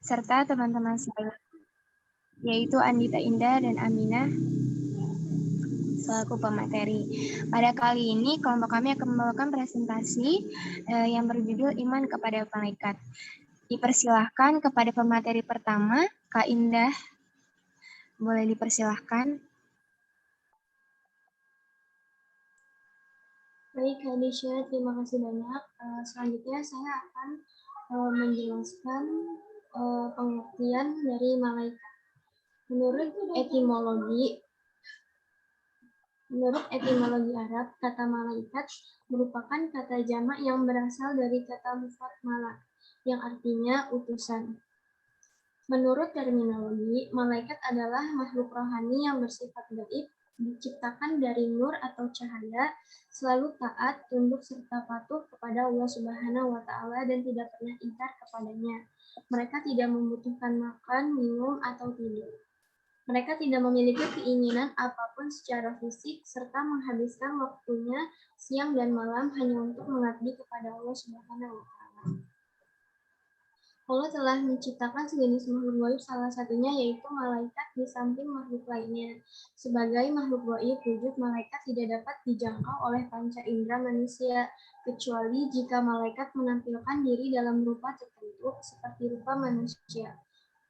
serta teman-teman saya, yaitu Andita Indah dan Aminah selaku pemateri. Pada kali ini kelompok kami akan membawakan presentasi yang berjudul Iman kepada Malaikat. Dipersilahkan kepada pemateri pertama, Kak Indah. Boleh dipersilahkan. Baik, Kak Desya, terima kasih banyak. Selanjutnya saya akan menjelaskan pengertian dari malaikat. Menurut etimologi Arab, kata malaikat merupakan kata jamak yang berasal dari kata mufrad malak, yang artinya utusan. Menurut terminologi, malaikat adalah makhluk rohani yang bersifat gaib, diciptakan dari nur atau cahaya, selalu taat, tunduk, serta patuh kepada Allah Subhanahu wa Ta'ala dan tidak pernah ingkar kepadanya. Mereka tidak membutuhkan makan, minum, atau tidur. Mereka tidak memiliki keinginan apapun secara fisik, serta menghabiskan waktunya siang dan malam hanya untuk mengabdi kepada Allah Subhanahu wa Ta'ala. Allah telah menciptakan sejenis makhluk gaib, salah satunya yaitu malaikat di samping makhluk lainnya. Sebagai makhluk gaib wujud, malaikat tidak dapat dijangkau oleh panca indera manusia, kecuali jika malaikat menampilkan diri dalam rupa tertentu seperti rupa manusia.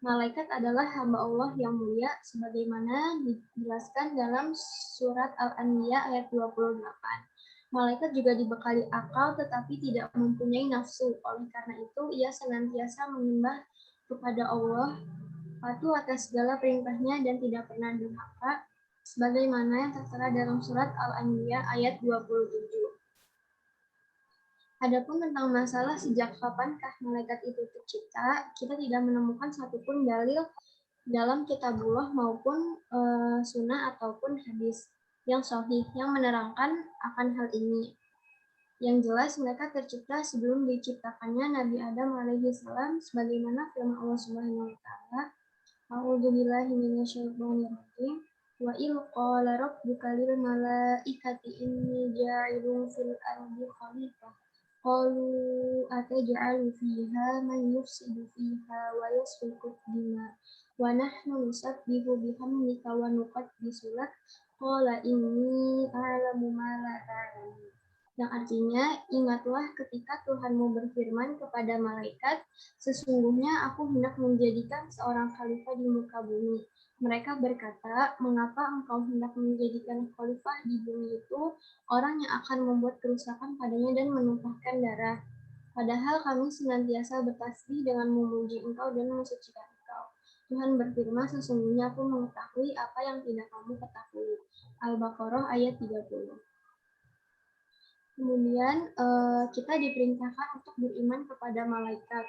Malaikat adalah hamba Allah yang mulia, sebagaimana dijelaskan dalam surat Al-Anbiya ayat 28. Malaikat juga dibekali akal tetapi tidak mempunyai nafsu. Oleh karena itu, ia senantiasa menyembah kepada Allah, patuh atas segala perintahnya dan tidak pernah durhaka, sebagaimana yang tertera dalam surat Al-Anbiya ayat 27. Adapun tentang masalah sejak kapankah malaikat itu tercipta, kita tidak menemukan satupun dalil dalam kitabullah maupun sunnah ataupun hadis yang sahih yang menerangkan akan hal ini. Yang jelas mereka tercipta sebelum diciptakannya Nabi Adam alaihi salam, sebagaimana firman Allah Subhanahu wa taala, A'udzubillahi minasyaitonir rajim. Wa il qala rabbuka lil malaikati inni ja'ilun fil ardi khalifah. Qalu ataj'alu fiha man yufsidu fiha wa yasfiku dima wa nahnu nusabbihu bihamdika wa nuqaddisu lak. Qala inni a'lamu ma la ta'lamun. Yang artinya, ingatlah ketika Tuhanmu berfirman kepada malaikat, sesungguhnya aku hendak menjadikan seorang khalifah di muka bumi. Mereka berkata, mengapa engkau hendak menjadikan khalifah di bumi itu orang yang akan membuat kerusakan padanya dan menumpahkan darah? Padahal kami senantiasa bertasbih dengan memuji engkau dan mensucikan engkau. Tuhan berfirman, sesungguhnya aku mengetahui apa yang tidak kamu ketahui. Al-Baqarah ayat 30. Kemudian kita diperintahkan untuk beriman kepada malaikat.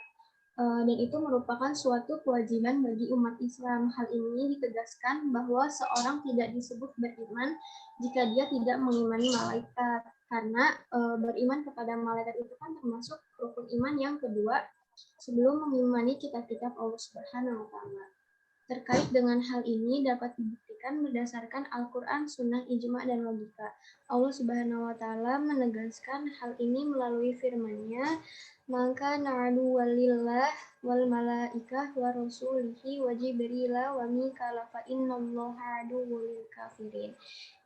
Dan itu merupakan suatu kewajiban bagi umat Islam. Hal ini ditegaskan bahwa seorang tidak disebut beriman jika dia tidak mengimani malaikat. Karena beriman kepada malaikat itu kan termasuk rukun iman yang kedua sebelum mengimani kitab-kitab Allah Subhanahu wa Ta'ala. Terkait dengan hal ini dapat dibuktikan berdasarkan Al-Quran, Sunnah, Ijma, dan logika. Allah Subhanahu wa Ta'ala menegaskan hal ini melalui firman-Nya, maka na'adu walillah wal malaikah wa rasulihi wa jibrila wa mikala fa innallaha aduwwul kafirin.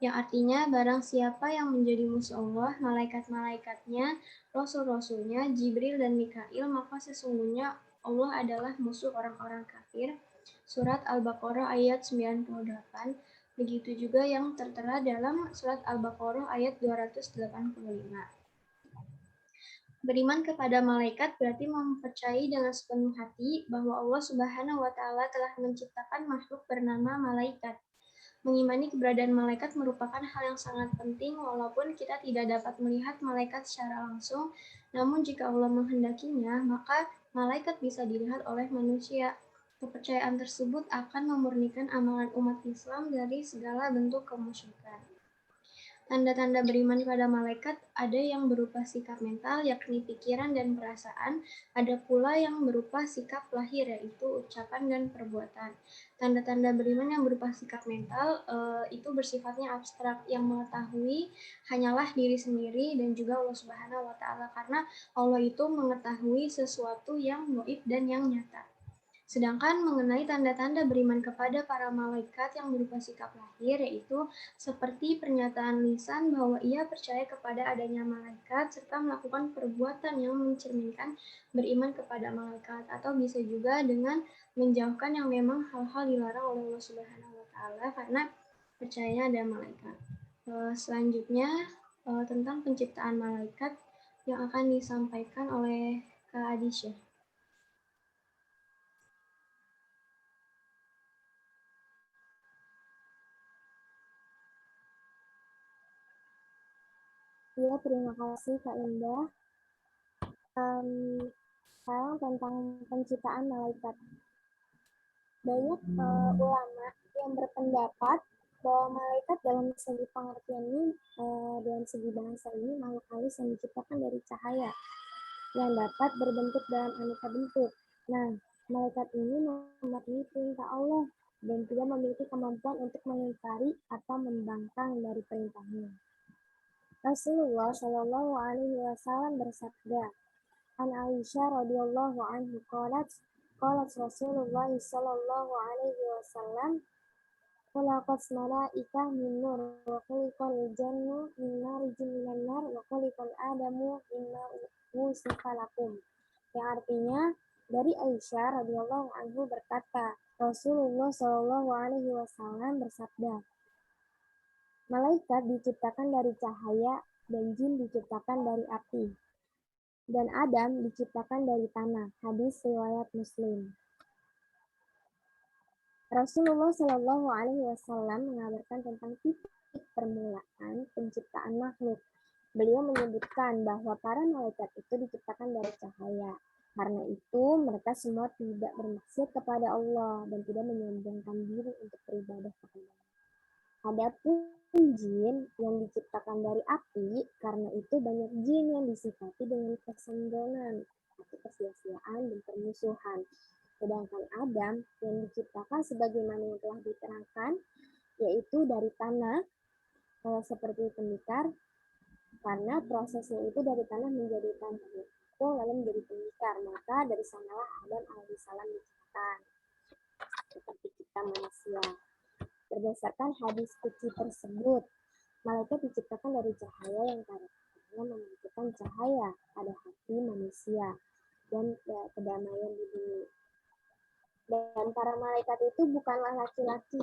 Yang artinya, barang siapa yang menjadi musuh Allah, malaikat-malaikatnya, rasul-rasulnya, Jibril dan Mikail, maka sesungguhnya Allah adalah musuh orang-orang kafir. Surat Al-Baqarah ayat 98. Begitu juga yang tertera dalam surat Al-Baqarah ayat 285. Beriman kepada malaikat berarti mempercayai dengan sepenuh hati bahwa Allah Subhanahu wa Ta'ala telah menciptakan makhluk bernama malaikat. Mengimani keberadaan malaikat merupakan hal yang sangat penting walaupun kita tidak dapat melihat malaikat secara langsung, namun jika Allah menghendakinya, maka malaikat bisa dilihat oleh manusia. Kepercayaan tersebut akan memurnikan amalan umat Islam dari segala bentuk kemusyrikan. Tanda-tanda beriman pada malaikat ada yang berupa sikap mental, yakni pikiran dan perasaan. Ada pula yang berupa sikap lahir, yaitu ucapan dan perbuatan. Tanda-tanda beriman yang berupa sikap mental itu bersifatnya abstrak, yang mengetahui hanyalah diri sendiri dan juga Allah Subhanahu wa Ta'ala, karena Allah itu mengetahui sesuatu yang gaib dan yang nyata. Sedangkan mengenai tanda-tanda beriman kepada para malaikat yang berupa sikap lahir, yaitu seperti pernyataan lisan bahwa ia percaya kepada adanya malaikat serta melakukan perbuatan yang mencerminkan beriman kepada malaikat, atau bisa juga dengan menjauhkan yang memang hal-hal dilarang oleh Allah Subhanahu wa Ta'ala karena percayanya ada malaikat. Selanjutnya tentang penciptaan malaikat yang akan disampaikan oleh Kak Adisha. Ya, terima kasih Kak Indah. Sekarang tentang penciptaan malaikat. Banyak ulama yang berpendapat bahwa malaikat dalam segi pengertian ini, dalam segi bahasa ini, makhluk halus yang diciptakan dari cahaya yang dapat berbentuk dalam aneka bentuk. Nah, malaikat ini mematuhi perintah Allah dan tidak memiliki kemampuan untuk mengingkari atau membangkang dari perintahnya. Rasulullah Shallallahu Alaihi Wasallam bersabda, An Aisyah radhiyallahu anhu qalat Rasulullah Shallallahu Alaihi Wasallam, Khalaqat malaikah min nur wa khuliqal jannu min narijin minan nar wa khuliqal adamu mimma wusifa lakum. Yang artinya, dari Aisyah radhiyallahu anhu berkata, Rasulullah Shallallahu Alaihi Wasallam bersabda, malaikat diciptakan dari cahaya dan jin diciptakan dari api. Dan Adam diciptakan dari tanah. Hadis riwayat Muslim. Rasulullah Shallallahu Alaihi Wasallam mengabarkan tentang titik permulaan penciptaan makhluk. Beliau menyebutkan bahwa para malaikat itu diciptakan dari cahaya. Karena itu mereka semua tidak bermaksiat kepada Allah dan tidak menyombongkan diri untuk beribadah kepada Allah. Adapun jin yang diciptakan dari api, karena itu banyak jin yang disifati dengan kesenggonan, atau kesia-siaan dan permusuhan. Sedangkan Adam yang diciptakan sebagaimana yang telah diterangkan, yaitu dari tanah, seperti tembikar, karena prosesnya itu dari tanah menjadi tanah itu lalu menjadi tembikar, maka dari sanalah Adam alaihissalam diciptakan, seperti kita manusia. Berdasarkan hadis qudsi tersebut, malaikat diciptakan dari cahaya yang karakternya menunjukkan cahaya pada hati manusia dan kedamaian di bumi. Dan para malaikat itu bukanlah laki-laki,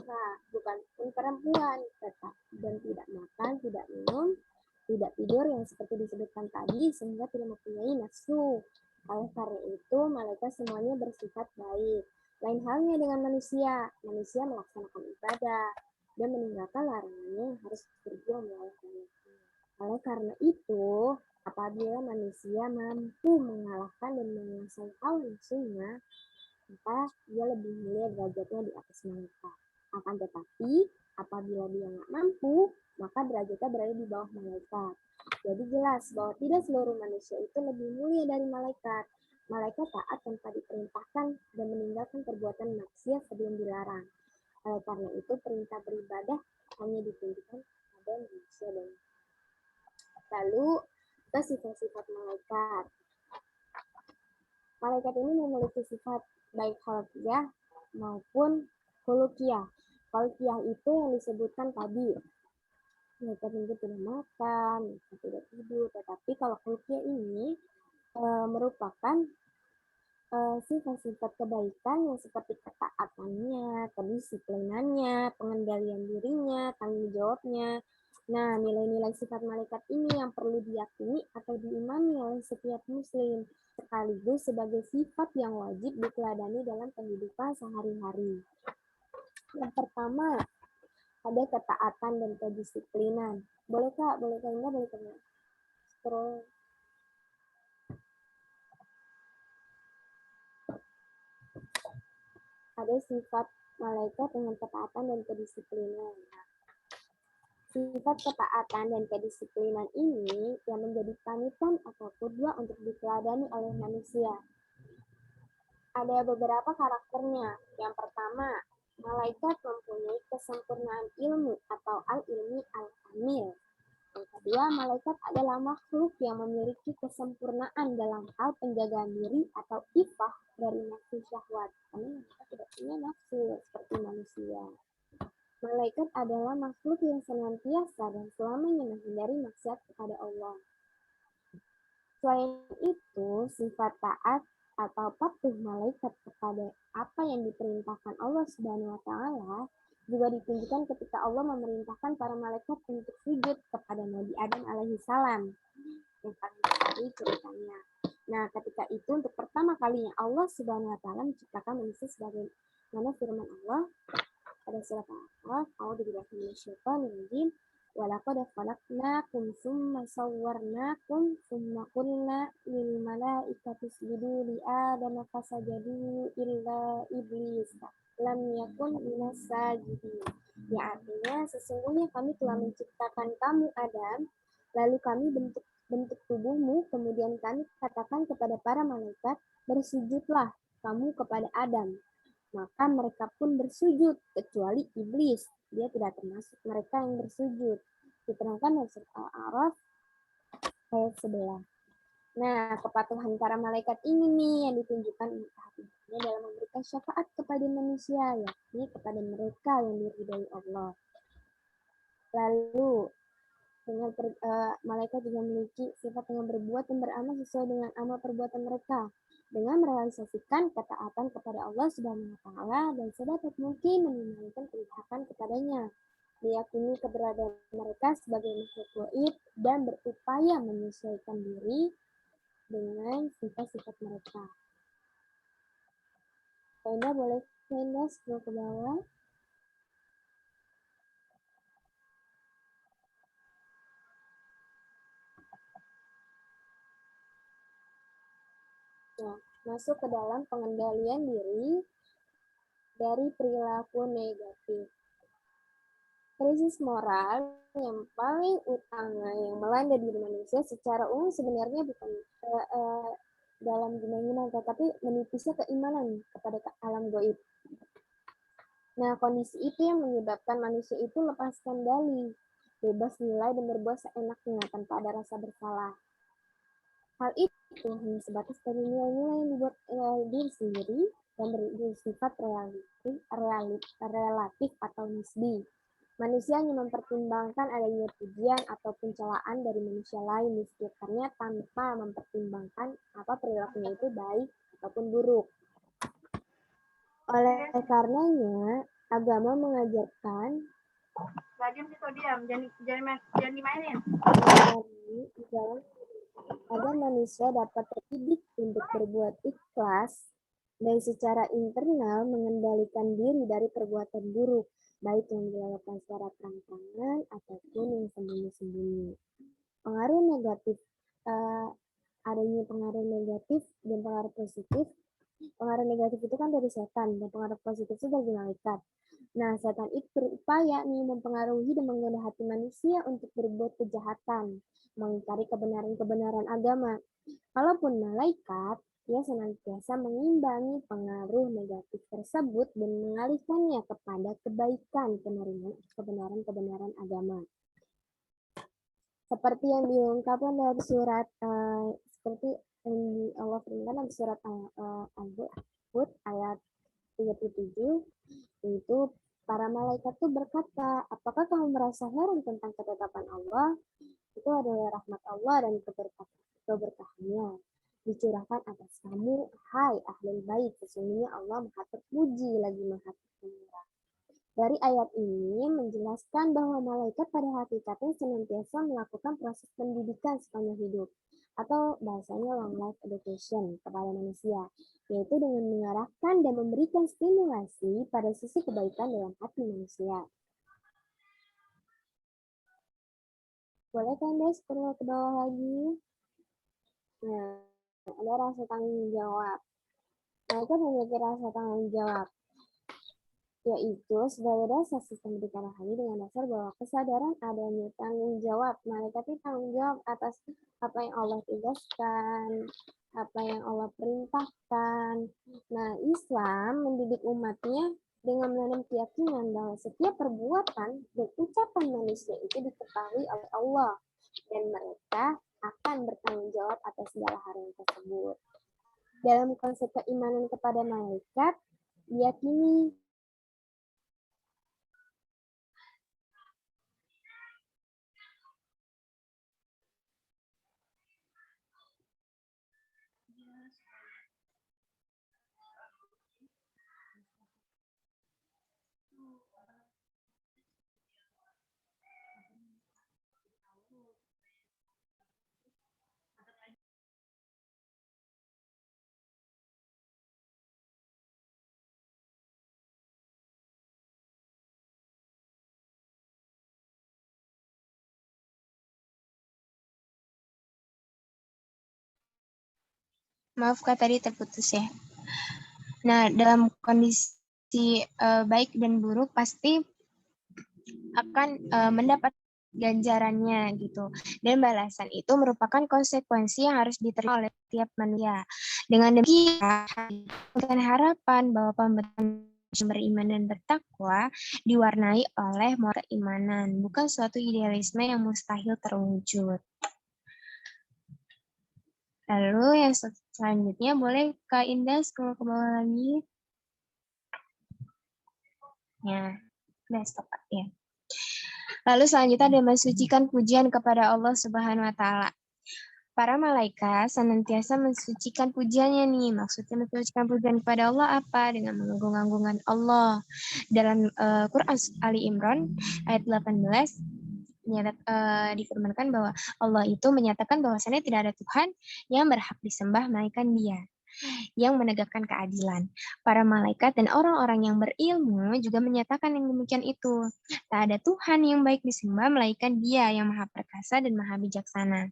bukan pun perempuan, tetap dan tidak makan, tidak minum, tidak tidur yang seperti disebutkan tadi, sehingga tidak mempunyai nafsu. Oleh karena itu, malaikat semuanya bersifat baik. Lain halnya dengan manusia melaksanakan ibadah dan meninggalkan larangannya harus berjuang melawan larangannya. Oleh karena itu, apabila manusia mampu mengalahkan dan menguasai hawa nafsunya, maka dia lebih mulia derajatnya di atas malaikat. Akan tetapi, apabila dia nggak mampu, maka derajatnya berada di bawah malaikat. Jadi jelas bahwa tidak seluruh manusia itu lebih mulia dari malaikat. Malaikat taat tanpa diperintahkan dan meninggalkan perbuatan maksiat sebelum dilarang. Oleh karena itu, perintah beribadah hanya ditunjukkan pada manusia. Lalu, ke sifat-sifat malaikat. Malaikat ini memiliki sifat baik khalqiyah maupun khuluqiyah. Khalqiyah itu yang disebutkan tadi. Malaikat itu tidak makan, tidak tidur. Tetapi kalau khuluqiyah ini merupakan sifat-sifat kebaikan yang seperti ketaatannya, kedisiplinannya, pengendalian dirinya, tanggung jawabnya. Nah, nilai-nilai sifat malaikat ini yang perlu diyakini atau diimani oleh setiap muslim, sekaligus sebagai sifat yang wajib diteladani dalam kehidupan sehari-hari. Yang pertama, ada ketaatan dan kedisiplinan. Boleh Kak? Boleh Kak Indah? Boleh Kak? Scroll. Ada sifat malaikat dengan ketaatan dan kedisiplinan. Sifat ketaatan dan kedisiplinan ini yang menjadi panutan atau qudwah untuk diteladani oleh manusia. Ada beberapa karakternya. Yang pertama, malaikat mempunyai kesempurnaan ilmu atau al-ilmi al-kamil. Yang kedua, malaikat adalah makhluk yang memiliki kesempurnaan dalam hal penjagaan diri atau ifah dari nafsu syahwat. Karena mereka tidak punya nafsu seperti manusia. Malaikat adalah makhluk yang senantiasa dan selamanya menghindari maksiat kepada Allah. Selain itu, sifat taat atau patuh malaikat kepada apa yang diperintahkan Allah Subhanahu wa taala juga ditunjukkan ketika Allah memerintahkan para malaikat untuk sujud kepada Nabi Adam alaihi salam. Yang paling sekali ceritanya. Nah, ketika itu untuk pertama kalinya Allah Subhanahu wa taala menciptakan manusia sebagaimana firman Allah pada surat Al-A'raf, a'udzubillahi minasyaitonir rajim, wa laqad khalaqnakum tsumma sawwarnakum tsumma qulna lil malaikati isjudu li adama fasajadu illa iblis lam yakun minas sajidin. Ya, artinya sesungguhnya kami telah menciptakan kamu Adam, lalu kami bentuk tubuhmu, kemudian kami katakan kepada para malaikat, bersujudlah kamu kepada Adam. Maka mereka pun bersujud, kecuali iblis. Dia tidak termasuk mereka yang bersujud. Diterangkan dalam surat Al-A'raf ayat 11. Nah, kepatuhan para malaikat ini nih yang ditunjukkan hatinya dalam memberikan syafaat kepada manusia, yakni kepada mereka yang diridhai Allah. Lalu, dengan malaikat juga memiliki sifat yang berbuat dan beramal sesuai dengan amal perbuatan mereka, dengan merealisasikan ketaatan kepada Allah Subhanahu wa taala dan sedapat mungkin meminimalkan kedurhakaan kepadanya, meyakini keberadaan mereka sebagai makhluk gaib dan berupaya menyesuaikan diri dengan sifat-sifat mereka. Anda boleh scroll ke bawah. Nah, masuk ke dalam pengendalian diri dari perilaku negatif. Krisis moral yang paling utama yang melanda diri manusia secara umum sebenarnya bukan dalam dunia tetapi menipisnya keimanan kepada alam gaib. Nah, kondisi itu yang menyebabkan manusia itu lepas kendali, bebas nilai dan berbuat seenaknya tanpa ada rasa bersalah. Hal itu hanya sebatas dari nilai-nilai yang dibuat diri sendiri dan bersifat relatif atau nisbi. Manusia hanya mempertimbangkan adanya pujian atau pencelaan dari manusia lain di sekitarnya tanpa mempertimbangkan apa perilakunya itu baik ataupun buruk. Oleh karenanya, agama mengajarkan jangan dimainin. Agar manusia dapat terdidik untuk berbuat ikhlas dan secara internal mengendalikan diri dari perbuatan buruk, baik yang dilakukan secara terang-terangan ataupun yang sembunyi-sembunyi. Pengaruh negatif, adanya pengaruh negatif dan pengaruh positif. Pengaruh negatif itu kan dari setan, dan pengaruh positif itu dari malaikat. Nah, setan itu berupaya mempengaruhi dan menggoda hati manusia untuk berbuat kejahatan, mengingkari kebenaran-kebenaran agama. Kalaupun malaikat, dia senantiasa mengimbangi pengaruh negatif tersebut dan mengalihkannya kepada kebaikan kebenaran-kebenaran agama. Seperti yang diungkapkan dari surat seperti yang Allah firmankan dalam surat Al-Hud ayat 37, itu para malaikat itu berkata, apakah kamu merasa heran tentang ketetapan Allah? Itu adalah rahmat Allah dan keberkahannya dicurahkan atas kamu, hai ahlul bait. Sesungguhnya Allah maha terpuji lagi maha pemurah. Dari ayat ini menjelaskan bahwa malaikat pada hakikatnya senantiasa melakukan proses pendidikan sepanjang hidup, atau bahasanya long life education kepada manusia, yaitu dengan mengarahkan dan memberikan stimulasi pada sisi kebaikan dalam hati manusia. Boleh kan guys, scroll ke bawah lagi. Nah, ada rasa tanggung jawab. Malaikat memiliki rasa tanggung jawab. yaitu sebagai dasar sistem pendidikan rohani dengan dasar bahwa kesadaran adanya tanggung jawab. Malaikat itu tanggung jawab atas apa yang Allah tugaskan, apa yang Allah perintahkan. Nah, Islam mendidik umatnya dengan menanam keyakinan bahwa setiap perbuatan dan ucapan manusia itu diketahui oleh Allah dan mereka akan bertanggung jawab atas segala hal yang tersebut. Dalam konsep keimanan kepada malaikat, diyakini Maaf Kak, tadi terputus ya. Nah, dalam kondisi baik dan buruk pasti akan mendapat ganjarannya gitu. Dan balasan itu merupakan konsekuensi yang harus diterima oleh setiap manusia. Dengan demikian, dengan harapan bahwa pembentukan beriman dan bertakwa diwarnai oleh moral keimanan, bukan suatu idealisme yang mustahil terwujud. Lalu yang selanjutnya boleh Kak Indah scroll ke bawah lagi. Ya, udah stop ya. Lalu selanjutnya ada mensucikan pujian kepada Allah Subhanahu wa taala. Para malaikat senantiasa mensucikan pujiannya nih. Maksudnya mensucikan pujian kepada Allah apa? Dengan mengagung-agungkan Allah. Dalam Quran Ali Imran ayat 18 difirmankan bahwa Allah itu menyatakan bahwasannya tidak ada Tuhan yang berhak disembah melainkan Dia yang menegakkan keadilan. Para malaikat dan orang-orang yang berilmu juga menyatakan yang demikian itu. Tak ada Tuhan yang baik disembah melainkan Dia yang maha perkasa dan maha bijaksana.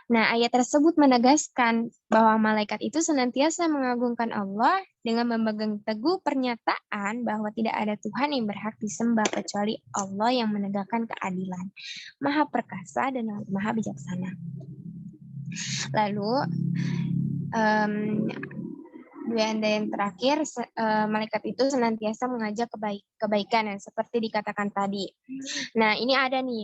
Nah, ayat tersebut menegaskan bahwa malaikat itu senantiasa mengagungkan Allah dengan memegang teguh pernyataan bahwa tidak ada Tuhan yang berhak disembah kecuali Allah yang menegakkan keadilan, maha perkasa dan maha bijaksana. Lalu, yang terakhir, malaikat itu senantiasa mengajak kebaikan yang seperti dikatakan tadi. Nah, ini ada nih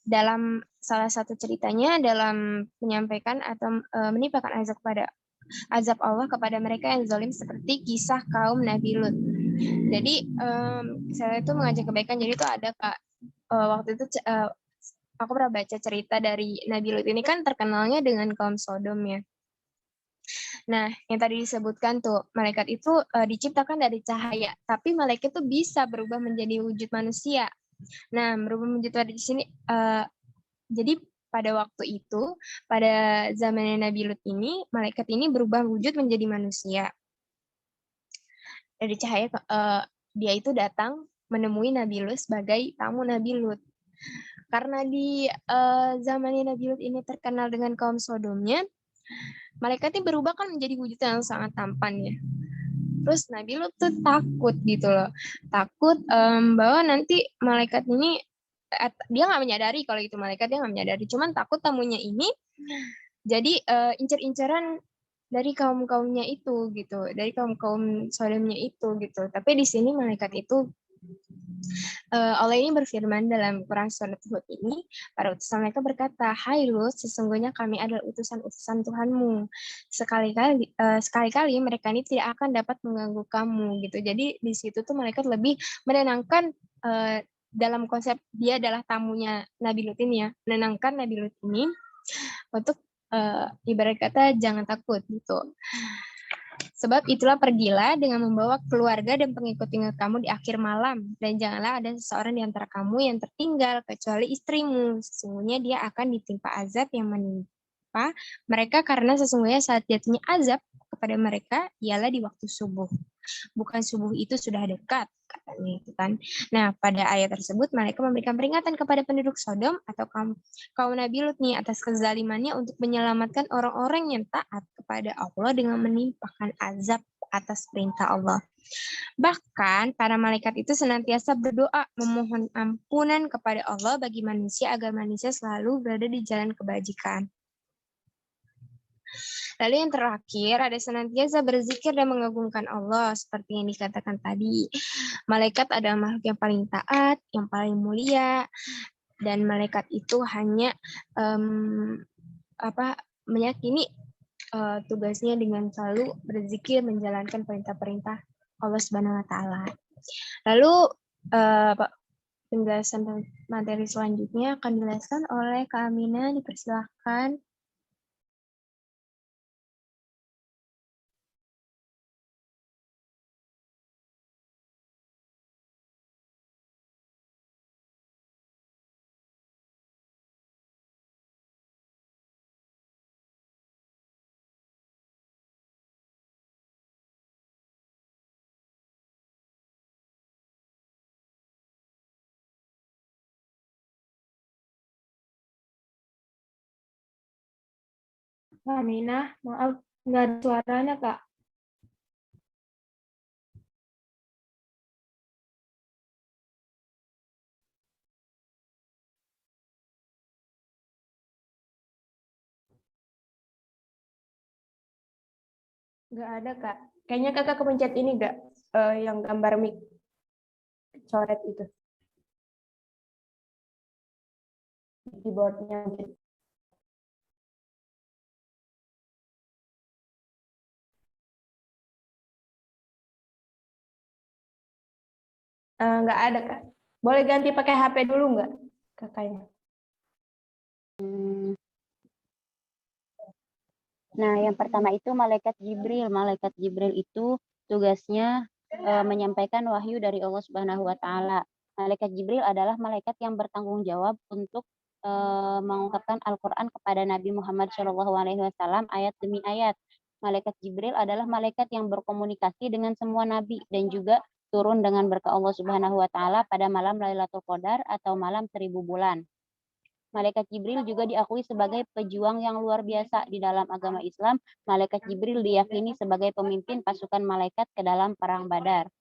dalam salah satu ceritanya dalam menyampaikan atau menimpakan azab Allah kepada mereka yang zalim seperti kisah kaum Nabi Lut. Jadi saya itu mengajak kebaikan. Jadi itu ada Kak waktu itu aku pernah baca cerita dari Nabi Lut ini kan terkenalnya dengan kaum Sodom ya. Nah, yang tadi disebutkan tuh, malaikat itu diciptakan dari cahaya, tapi malaikat itu bisa berubah menjadi wujud manusia. Nah, berubah menjadi di sini, jadi pada waktu itu, pada zaman Nabi Lut ini, malaikat ini berubah wujud menjadi manusia. Dari cahaya, dia itu datang menemui Nabi Lut sebagai tamu Nabi Lut. Karena di zaman Nabi Lut ini terkenal dengan kaum Sodomnya, malaikatnya berubah kan menjadi wujud yang sangat tampan ya. Terus Nabi Lut tuh takut gitu loh. Takut bahwa nanti malaikat ini, dia nggak menyadari kalau itu malaikat, dia nggak menyadari. Cuman takut tamunya ini jadi incer-inceran dari kaum-kaumnya itu gitu. Dari kaum-kaum Sodomnya itu gitu. Tapi di sini malaikat itu Allah ini berfirman dalam Quran surat Hud ini, para utusan mereka berkata, "Hai Lut, sesungguhnya kami adalah utusan-utusan Tuhanmu. Sekali-kali mereka ini tidak akan dapat mengganggu kamu." Gitu. Jadi di situ tuh malaikat lebih menenangkan dalam konsep dia adalah tamunya Nabi Lut ini ya, menenangkan Nabi Lut ini untuk ibarat kata jangan takut gitu. Sebab itulah pergilah dengan membawa keluarga dan pengikut-pengikut kamu di akhir malam. Dan janganlah ada seseorang di antara kamu yang tertinggal, kecuali istrimu. Sesungguhnya dia akan ditimpa azab yang menimpa mereka, karena sesungguhnya saat jatuhnya azab kepada mereka ialah di waktu subuh. Bukan subuh itu sudah dekat, katanya itu kan. Nah, pada ayat tersebut mereka memberikan peringatan kepada penduduk Sodom atau kaum Nabi Lut nih atas kezalimannya untuk menyelamatkan orang-orang yang taat kepada Allah dengan menimpakan azab atas perintah Allah. Bahkan para malaikat itu senantiasa berdoa memohon ampunan kepada Allah bagi manusia agar manusia selalu berada di jalan kebajikan. Lalu yang terakhir ada senantiasa berzikir dan mengagungkan Allah seperti yang dikatakan tadi. Malaikat adalah makhluk yang paling taat, yang paling mulia, dan malaikat itu hanya meyakini tugasnya dengan selalu berzikir menjalankan perintah-perintah Allah Subhanahu wa taala. Lalu penjelasan materi selanjutnya akan dijelaskan oleh Kak Amina, dipersilahkan. Kak Aminah, maaf, nggak ada suaranya, Kak. Nggak ada, Kak. Kayaknya Kakak kepencet ini nggak? Yang gambar mic coret itu. Keyboardnya. Nggak ada, Kak. Boleh ganti pakai HP dulu nggak, Kakaknya? Nah, yang pertama itu malaikat Jibril. Malaikat Jibril itu tugasnya menyampaikan wahyu dari Allah Subhanahu wa taala. Malaikat Jibril adalah malaikat yang bertanggung jawab untuk mengungkapkan Al-Qur'an kepada Nabi Muhammad SAW ayat demi ayat. Malaikat Jibril adalah malaikat yang berkomunikasi dengan semua nabi dan juga turun dengan berkah Allah Subhanahu wa taala pada malam Lailatul Qadar atau malam 1000 bulan. Malaikat Jibril juga diakui sebagai pejuang yang luar biasa di dalam agama Islam. Malaikat Jibril diyakini sebagai pemimpin pasukan malaikat ke dalam perang Badar.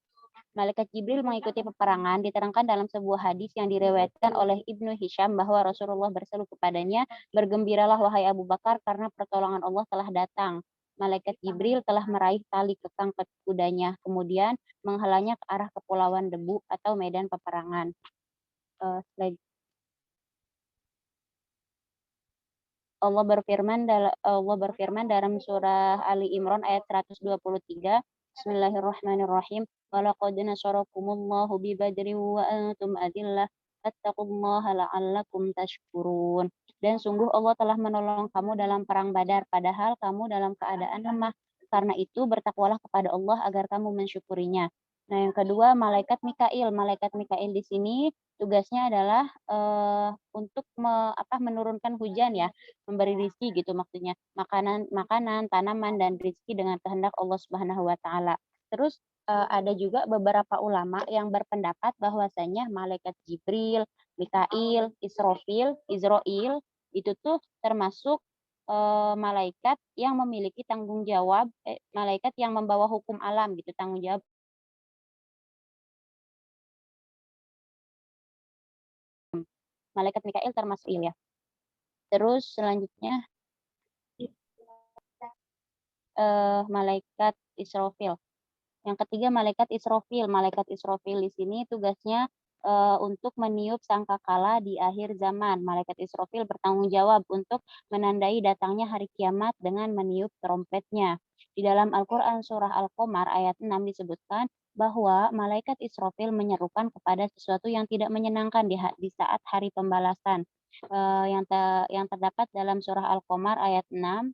Malaikat Jibril mengikuti peperangan diterangkan dalam sebuah hadis yang diriwayatkan oleh Ibnu Hisham bahwa Rasulullah berseru kepadanya, "Bergembiralah wahai Abu Bakar karena pertolongan Allah telah datang." Malaikat Jibril telah meraih tali kekang kudanya, kemudian menghalanya ke arah kepulauan debu atau medan peperangan. Allah berfirman dalam surah Ali Imran ayat 123, Bismillahirrahmanirrahim. Walaqad nasarakumullahu bi Badrin wa antum adillah. Fattaqullaha la'allakum tashkurun. Dan sungguh Allah telah menolong kamu dalam perang Badar padahal kamu dalam keadaan lemah. Karena itu bertakwalah kepada Allah agar kamu mensyukurinya. Nah, yang kedua malaikat Mikail. Malaikat Mikail di sini tugasnya adalah untuk menurunkan hujan ya, memberi rezeki gitu maksudnya, makanan, tanaman dan rezeki dengan kehendak Allah Subhanahu wa taala. Terus ada juga beberapa ulama yang berpendapat bahwasanya malaikat Jibril, Mikail, Israfil itu tuh termasuk malaikat yang memiliki tanggung jawab, malaikat yang membawa hukum alam gitu, tanggung jawab. Malaikat Mikail termasuk ya. Terus selanjutnya malaikat Israfil. Yang ketiga malaikat Israfil. Malaikat Israfil di sini tugasnya untuk meniup sangkakala di akhir zaman. Malaikat Israfil bertanggung jawab untuk menandai datangnya hari kiamat dengan meniup trompetnya. Di dalam Al-Quran surah Al-Qamar ayat 6 disebutkan bahwa malaikat Israfil menyerukan kepada sesuatu yang tidak menyenangkan di saat hari pembalasan. Yang terdapat dalam surah Al-Qamar ayat 6.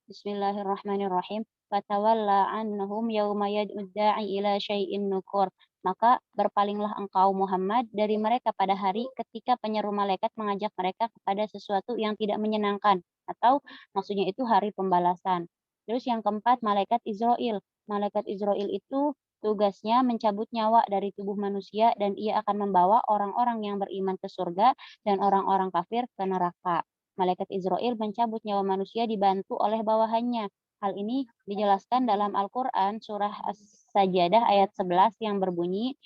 Bismillahirrahmanirrahim. Fatawalla annahum yawma yad'ud da'i ila syai'in nukur. Maka berpalinglah engkau Muhammad dari mereka pada hari ketika penyeru malaikat mengajak mereka kepada sesuatu yang tidak menyenangkan, atau maksudnya itu hari pembalasan. Terus yang keempat malaikat Israel. Malaikat Israel itu tugasnya mencabut nyawa dari tubuh manusia dan ia akan membawa orang-orang yang beriman ke surga dan orang-orang kafir ke neraka. Malaikat Israel mencabut nyawa manusia dibantu oleh bawahannya. Hal ini dijelaskan dalam Al-Quran surah As-Sajadah ayat 11 yang berbunyi,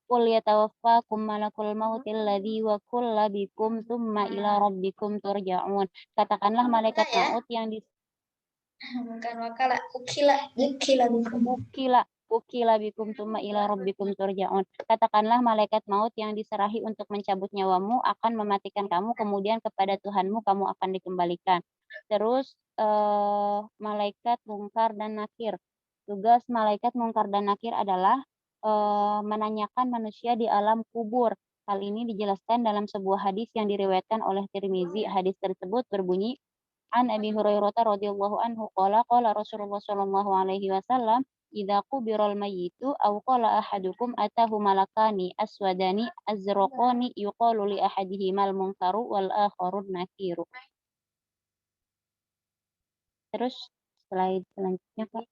Qul yatawaffakum malakul mautil ladzi wakulla bikum tsumma ila rabbikum turja'un. Katakanlah malaikat maut yang Bukan wakala, ukila bikum. ukila bikum tsumma ila rabbikum turja'un. Katakanlah malaikat maut yang diserahi untuk mencabut nyawamu akan mematikan kamu, kemudian kepada Tuhanmu kamu akan dikembalikan. Terus malaikat mungkar dan nakir. Tugas malaikat mungkar dan nakir adalah menanyakan manusia di alam kubur. Hal ini dijelaskan dalam sebuah hadis yang diriwayatkan oleh Tirmizi. Hadis tersebut berbunyi, An Abi Hurairah radhiyallahu anhu qala Rasulullah sallallahu alaihi wasallam, idza qubiral mayyitu aw qala ahadukum atahu malakani aswadani azraqani yuqalu li ahadihimal munkaru wal akharun nakiru. Terus slide selanjutnya, Kak.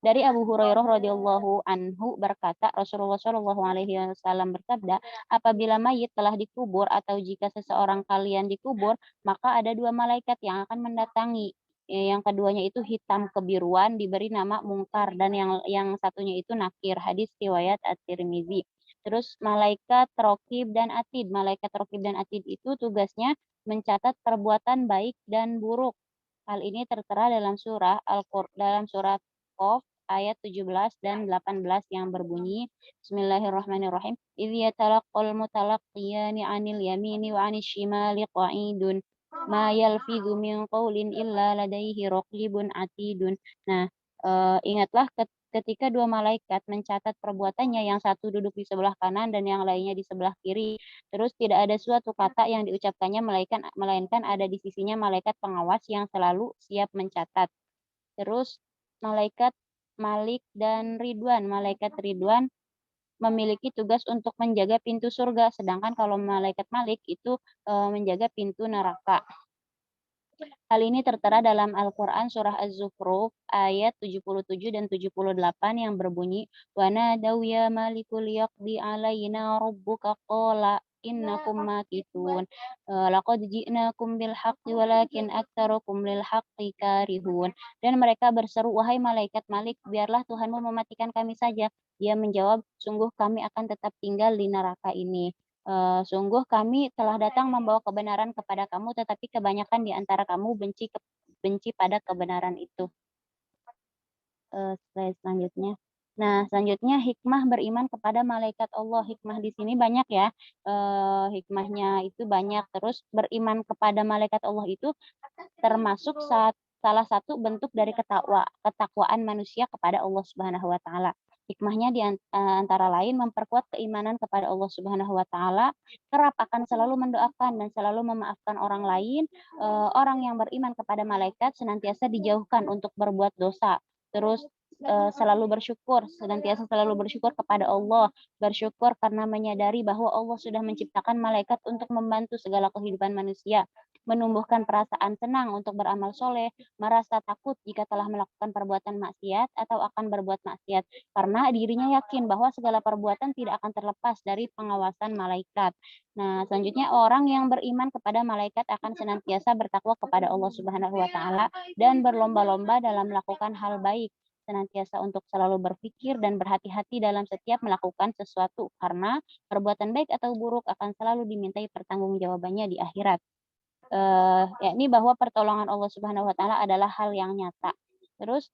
Dari Abu Hurairah radhiyallahu anhu berkata, Rasulullah Shallallahu alaihi wasallam bersabda, apabila mayit telah dikubur atau jika seseorang kalian dikubur, maka ada dua malaikat yang akan mendatangi. Yang keduanya itu hitam kebiruan, diberi nama Mungkar, dan yang satunya itu Nakir. Hadis riwayat At-Tirmizi. Terus malaikat Raqib dan Atid. Malaikat Raqib dan Atid itu tugasnya mencatat perbuatan baik dan buruk. Hal ini tertera dalam dalam surat Qaf ayat 17 dan 18 yang berbunyi, Bismillahirrahmanirrahim. Idz yatalaqqal mutalaqqiyani 'anil yamini wa 'anil shimali qa'idun. Ma yalfidhu min qawlin illa ladaihi raqibun 'atidun. Nah, ingatlah ketika dua malaikat mencatat perbuatannya, yang satu duduk di sebelah kanan dan yang lainnya di sebelah kiri. Terus tidak ada suatu kata yang diucapkannya melainkan ada di sisinya malaikat pengawas yang selalu siap mencatat. Terus malaikat Malik dan Ridwan. Malaikat Ridwan memiliki tugas untuk menjaga pintu surga, sedangkan kalau malaikat Malik itu menjaga pintu neraka. Hal ini tertera dalam Al-Quran surah Az-Zukhruf ayat 77 dan 78 yang berbunyi, wa nadaw ya malikul yaqdi alaina rabbuka qala innakum makithun laqad ji'nakum bil haqqi walakin aktsarukum lil haqqi karihun. Dan mereka berseru, wahai malaikat Malik, biarlah Tuhanmu mematikan kami saja. Dia menjawab, sungguh kami akan tetap tinggal di neraka ini. Sungguh kami telah datang membawa kebenaran kepada kamu, tetapi kebanyakan di antara kamu benci pada kebenaran itu. Slide selanjutnya. Nah, selanjutnya hikmah beriman kepada malaikat Allah. Hikmah di sini banyak ya. Hikmahnya itu banyak. Terus beriman kepada malaikat Allah itu termasuk salah satu bentuk dari ketakwaan manusia kepada Allah Subhanahu wa taala. Hikmahnya di antara lain memperkuat keimanan kepada Allah Subhanahu wa taala, kerap akan selalu mendoakan dan selalu memaafkan orang lain. Orang yang beriman kepada malaikat senantiasa dijauhkan untuk berbuat dosa. Terus senantiasa selalu bersyukur kepada Allah, bersyukur karena menyadari bahwa Allah sudah menciptakan malaikat untuk membantu segala kehidupan manusia, menumbuhkan perasaan senang untuk beramal soleh, merasa takut jika telah melakukan perbuatan maksiat atau akan berbuat maksiat, karena dirinya yakin bahwa segala perbuatan tidak akan terlepas dari pengawasan malaikat. Nah, selanjutnya orang yang beriman kepada malaikat akan senantiasa bertakwa kepada Allah Subhanahu wa taala dan berlomba-lomba dalam melakukan hal baik, senantiasa untuk selalu berpikir dan berhati-hati dalam setiap melakukan sesuatu, karena perbuatan baik atau buruk akan selalu dimintai pertanggungjawabannya di akhirat. Yakni bahwa pertolongan Allah Subhanahu wa taala adalah hal yang nyata. Terus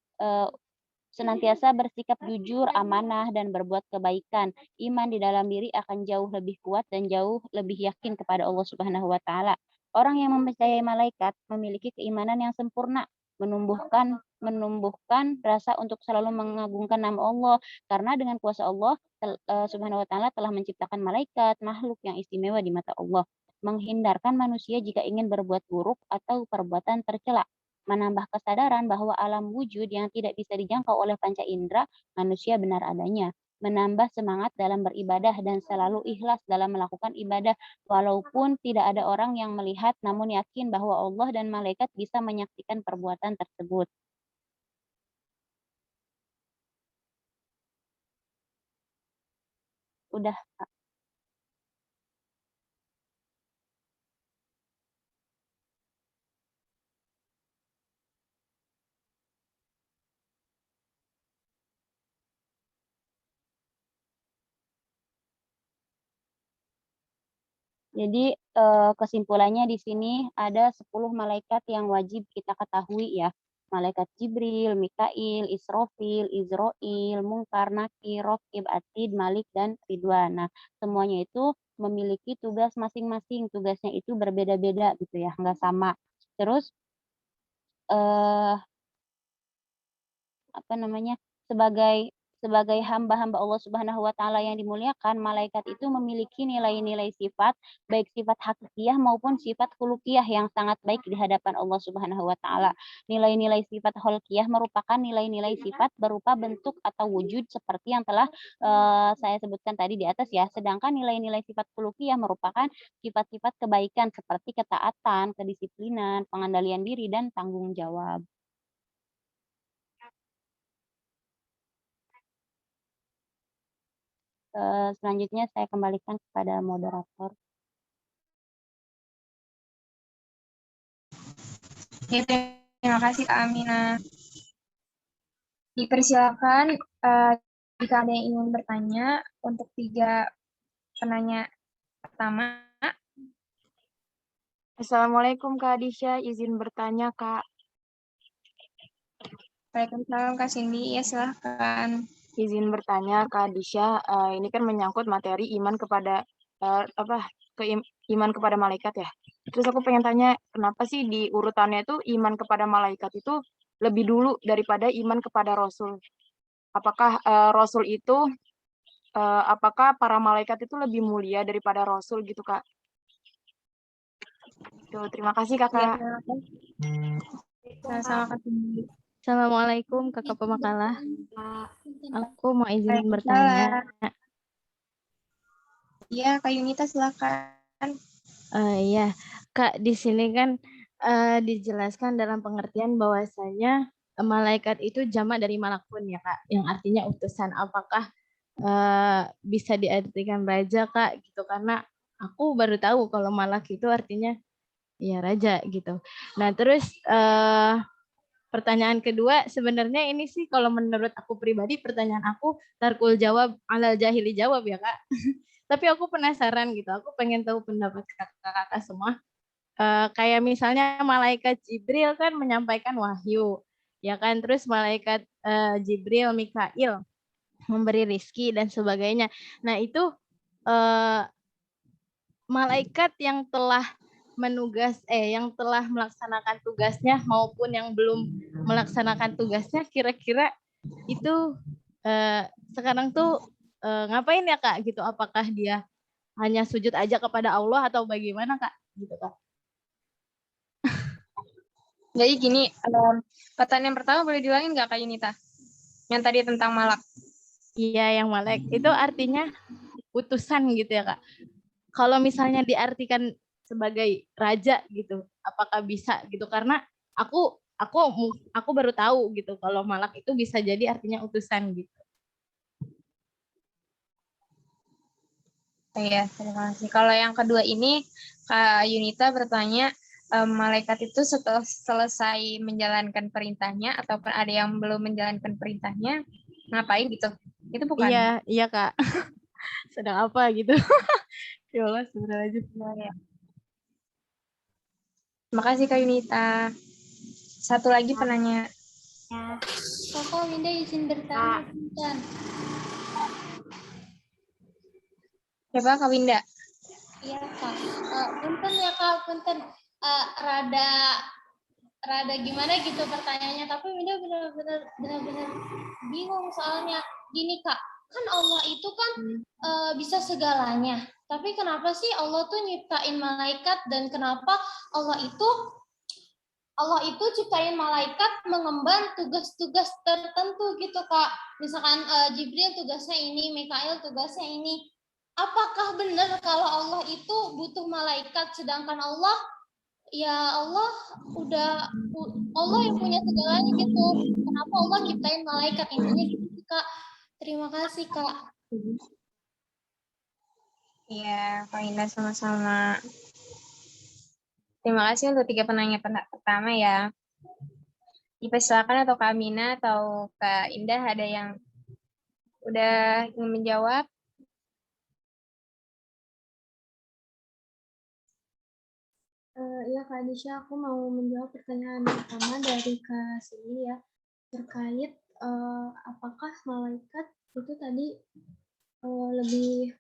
senantiasa bersikap jujur, amanah, dan berbuat kebaikan. Iman di dalam diri akan jauh lebih kuat dan jauh lebih yakin kepada Allah Subhanahu wa taala. Orang yang mempercayai malaikat memiliki keimanan yang sempurna, menumbuhkan rasa untuk selalu mengagungkan nama Allah, karena dengan kuasa Allah Subhanahu wa taala telah menciptakan malaikat, makhluk yang istimewa di mata Allah, menghindarkan manusia jika ingin berbuat buruk atau perbuatan tercela, menambah kesadaran bahwa alam wujud yang tidak bisa dijangkau oleh panca indera manusia benar adanya, menambah semangat dalam beribadah dan selalu ikhlas dalam melakukan ibadah walaupun tidak ada orang yang melihat, namun yakin bahwa Allah dan malaikat bisa menyaksikan perbuatan tersebut. Udah, Kak. Jadi kesimpulannya di sini ada 10 malaikat yang wajib kita ketahui ya. Malaikat Jibril, Mikail, Israfil, Izrail, Munkar, Nakir, Raqib, Atid, Malik, dan Ridwan. Nah, semuanya itu memiliki tugas masing-masing. Tugasnya itu berbeda-beda gitu ya, nggak sama. Terus eh apa namanya, sebagai sebagai hamba-hamba Allah Subhanahu wa taala yang dimuliakan, malaikat itu memiliki nilai-nilai sifat, baik sifat hakikiyah maupun sifat khuluqiyah yang sangat baik di hadapan Allah Subhanahu wa taala. Nilai-nilai sifat khuluqiyah merupakan nilai-nilai sifat berupa bentuk atau wujud seperti yang telah saya sebutkan tadi di atas ya. Sedangkan nilai-nilai sifat khuluqiyah merupakan sifat-sifat kebaikan seperti ketaatan, kedisiplinan, pengendalian diri, dan tanggung jawab. Selanjutnya saya kembalikan kepada moderator. Ya, terima kasih Kak Amina. Dipersilakan jika ada yang ingin bertanya untuk 3 penanya pertama. Assalamualaikum Kak Adisha, izin bertanya Kak. Waalaikumsalam Kak Cindy, ya silahkan. Izin bertanya Kak Adisha, ini kan menyangkut materi iman kepada iman kepada malaikat ya. Terus aku pengen tanya, kenapa sih di urutannya itu iman kepada malaikat itu lebih dulu daripada iman kepada Rasul? Apakah Rasul itu, apakah para malaikat itu lebih mulia daripada Rasul gitu Kak? Tuh, terima kasih Ya, Kakak. terima kasih. Sama-sama Kak Cindy. Assalamualaikum Kakak Pemakalah. Aku mau izin bertanya. Iya, Kak Yunita silakan. Iya, Kak, di sini kan dijelaskan dalam pengertian bahwasanya malaikat itu jamak dari malakun ya Kak, yang artinya utusan. Apakah bisa diartikan raja Kak gitu? Karena aku baru tahu kalau malak itu artinya ya raja gitu. Nah terus pertanyaan kedua, sebenarnya ini sih kalau menurut aku pribadi, pertanyaan aku tarkul jawab alal jahili jawab ya Kak. Tapi aku penasaran gitu, aku pengen tahu pendapat kakak-kakak semua. Kayak misalnya malaikat Jibril kan menyampaikan wahyu, ya kan, terus malaikat Jibril, Mikail memberi rizki dan sebagainya. Nah itu malaikat yang telah yang telah melaksanakan tugasnya maupun yang belum melaksanakan tugasnya, kira-kira itu sekarang tuh ngapain ya Kak gitu? Apakah dia hanya sujud aja kepada Allah atau bagaimana Kak? Gitu Kak. Jadi gini, pertanyaan pertama boleh diulangin nggak Kak Yunita? Yang tadi tentang malak. Iya, yang malek itu artinya utusan gitu ya Kak. Kalau misalnya diartikan sebagai raja gitu, apakah bisa gitu? Karena aku baru tahu gitu kalau malak itu bisa jadi artinya utusan gitu. Iya, terima kasih. Kalau yang kedua ini, Kak Yunita bertanya, malaikat itu setelah selesai menjalankan perintahnya ataupun ada yang belum menjalankan perintahnya, ngapain gitu? Itu bukan? Iya Kak. Sedang apa gitu? Ya Allah, sebenarnya. Ya. Terima kasih Kak Yunita. Satu lagi penanya. Ya. Kakak Winda izin bertanya. Siapa Kak Winda? Iya Kak. Punten ya Kak, punten. Rada gimana gitu pertanyaannya, tapi Winda benar-benar bingung soalnya. Gini Kak, kan Allah itu kan bisa segalanya. Tapi kenapa sih Allah tuh nyiptain malaikat, dan kenapa Allah itu ciptain malaikat mengemban tugas-tugas tertentu gitu Kak. Misalkan Jibril tugasnya ini, Mikail tugasnya ini. Apakah benar kalau Allah itu butuh malaikat, sedangkan Allah Allah yang punya segalanya gitu. Kenapa Allah ciptain malaikat? Intinya gitu Kak. Terima kasih Kak. Iya, Kak Indah sama-sama. Terima kasih untuk 3 penanya pertama ya. Dipersilakan atau Kak Amina atau Kak Indah ada yang udah ingin menjawab? Ya Kak Adisha, aku mau menjawab pertanyaan pertama dari Kak Sili ya, terkait apakah malaikat itu tadi lebih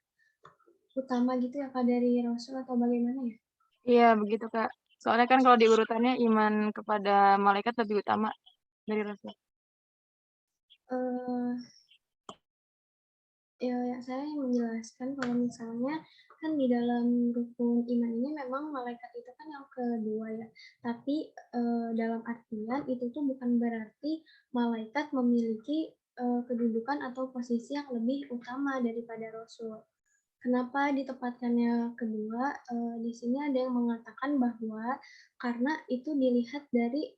utama gitu ya Kak dari Rasul atau bagaimana ya? Iya, begitu Kak. Soalnya kan kalau diurutannya iman kepada malaikat lebih utama dari Rasul. Eh, Ya, saya menjelaskan kalau misalnya kan di dalam rukun iman ini memang malaikat itu kan yang kedua ya. Tapi dalam artian itu tuh bukan berarti malaikat memiliki kedudukan atau posisi yang lebih utama daripada Rasul. Kenapa ditempatkannya kedua? Di sini ada yang mengatakan bahwa karena itu dilihat dari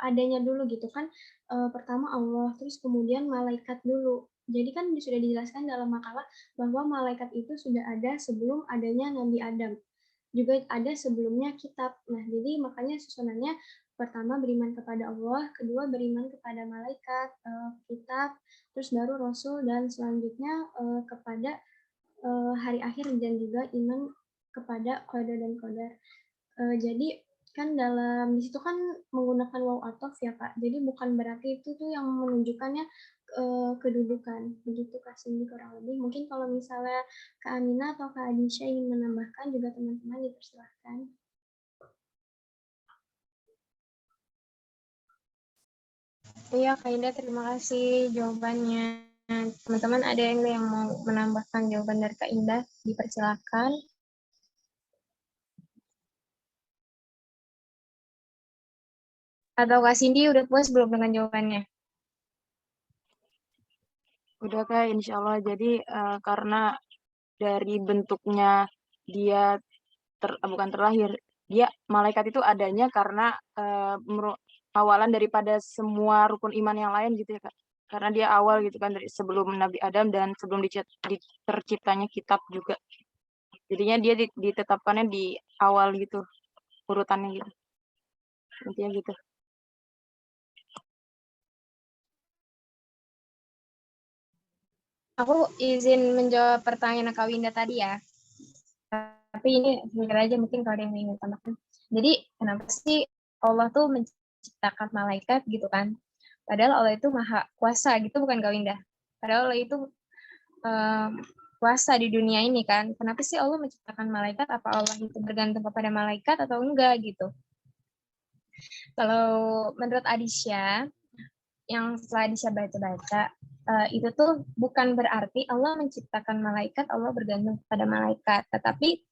adanya dulu gitu kan. Pertama Allah, terus kemudian malaikat dulu. Jadi kan sudah dijelaskan dalam makalah bahwa malaikat itu sudah ada sebelum adanya Nabi Adam. Juga ada sebelumnya kitab. Nah, jadi makanya susunannya pertama beriman kepada Allah, kedua beriman kepada malaikat, kitab, terus baru Rasul, dan selanjutnya kepada hari akhir dan juga iman kepada qada dan qadar. Jadi kan dalam di situ kan menggunakan waw ataf ya Kak. Jadi bukan berarti itu tuh yang menunjukkannya kedudukan. Begitu Kak Cindy kurang lebih. Mungkin kalau misalnya Kak Amina atau Kak Adisha ingin menambahkan juga teman-teman dipersilahkan. Iya, Kak Indah, terima kasih jawabannya. Teman-teman ada yang mau menambahkan jawaban dari Kak Indah? Dipersilakan. Atau Kak Cindy udah puas belum dengan jawabannya? Udah Kak, insya Allah. Jadi karena dari bentuknya dia bukan terlahir, dia malaikat itu adanya karena awalan daripada semua rukun iman yang lain gitu ya Kak. Karena dia awal gitu kan dari sebelum Nabi Adam dan sebelum terciptanya kitab juga. Jadinya dia ditetapkannya di awal gitu urutannya gitu. Intinya gitu. Aku izin menjawab pertanyaan Kak Winda tadi ya. Tapi ini mikir aja mungkin kalau ada yang ingin tambahkan. Jadi kenapa sih Allah tuh menciptakan malaikat gitu kan? Padahal Allah itu maha kuasa gitu bukan Kak Winda? Padahal Allah itu kuasa di dunia ini kan. Kenapa sih Allah menciptakan malaikat? Apa Allah itu bergantung kepada malaikat atau enggak gitu? Kalau menurut Adisha, yang setelah Adisha baca-baca, itu tuh bukan berarti Allah menciptakan malaikat, Allah bergantung kepada malaikat. Tetapi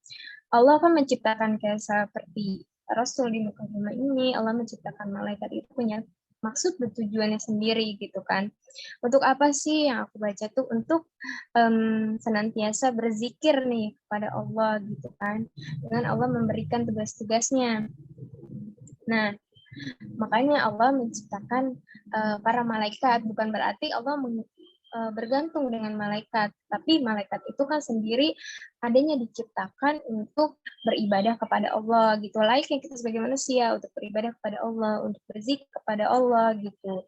Allah kan menciptakan kayak seperti Rasul di muka bumi ini, Allah menciptakan malaikat itu punya maksud dan tujuannya sendiri gitu kan. Untuk apa sih yang aku baca tuh? Untuk senantiasa berzikir nih kepada Allah gitu kan. Dengan Allah memberikan tugas-tugasnya. Nah, makanya Allah menciptakan para malaikat, bukan berarti Allah bergantung dengan malaikat, tapi malaikat itu kan sendiri adanya diciptakan untuk beribadah kepada Allah gitu. Layaknya kita sebagai manusia untuk beribadah kepada Allah, untuk berzikir kepada Allah gitu.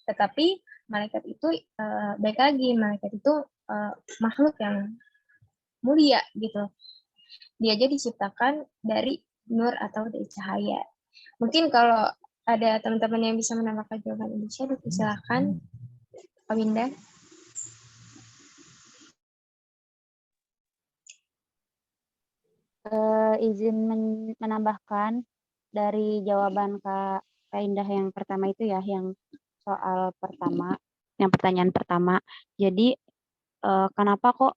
Tetapi malaikat itu baik lagi, malaikat itu makhluk yang mulia gitu. Dia aja diciptakan dari nur atau dari cahaya. Mungkin kalau ada teman-teman yang bisa menambahkan jawaban Indonesia, silakan, Pak Winda. Izin menambahkan dari jawaban Kak Indah yang pertama itu ya, yang soal pertama, yang pertanyaan pertama. Jadi kenapa kok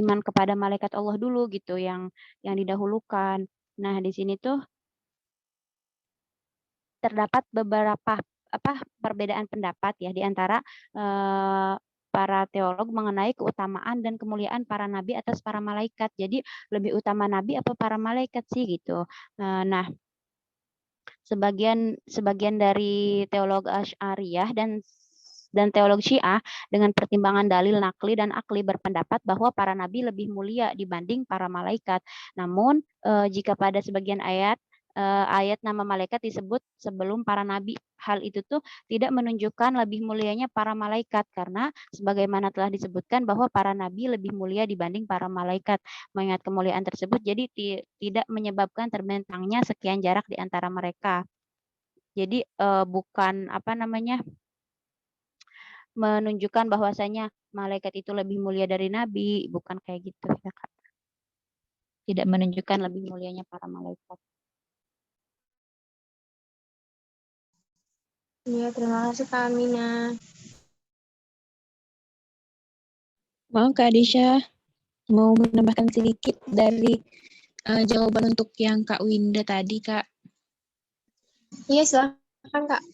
iman kepada malaikat Allah dulu gitu yang didahulukan. Nah, di sini tuh terdapat beberapa perbedaan pendapat ya di antara para teolog mengenai keutamaan dan kemuliaan para nabi atas para malaikat. Jadi lebih utama nabi apa para malaikat sih gitu. Nah, sebagian dari teolog Asy'ariyah dan teolog Syiah dengan pertimbangan dalil nakli dan akli berpendapat bahwa para nabi lebih mulia dibanding para malaikat. Namun jika pada sebagian ayat ayat nama malaikat disebut sebelum para nabi. Hal itu tuh tidak menunjukkan lebih mulianya para malaikat, karena sebagaimana telah disebutkan bahwa para nabi lebih mulia dibanding para malaikat. Mengingat kemuliaan tersebut, jadi tidak menyebabkan terbentangnya sekian jarak di antara mereka. Jadi bukan menunjukkan bahwasanya malaikat itu lebih mulia dari nabi, bukan kayak gitu ya Kak. Tidak menunjukkan lebih mulianya para malaikat. Iya, terima kasih Kak Amina. Mau Kak Adisha mau menambahkan sedikit dari jawaban untuk yang Kak Winda tadi, Kak. Iya, silakan Kak.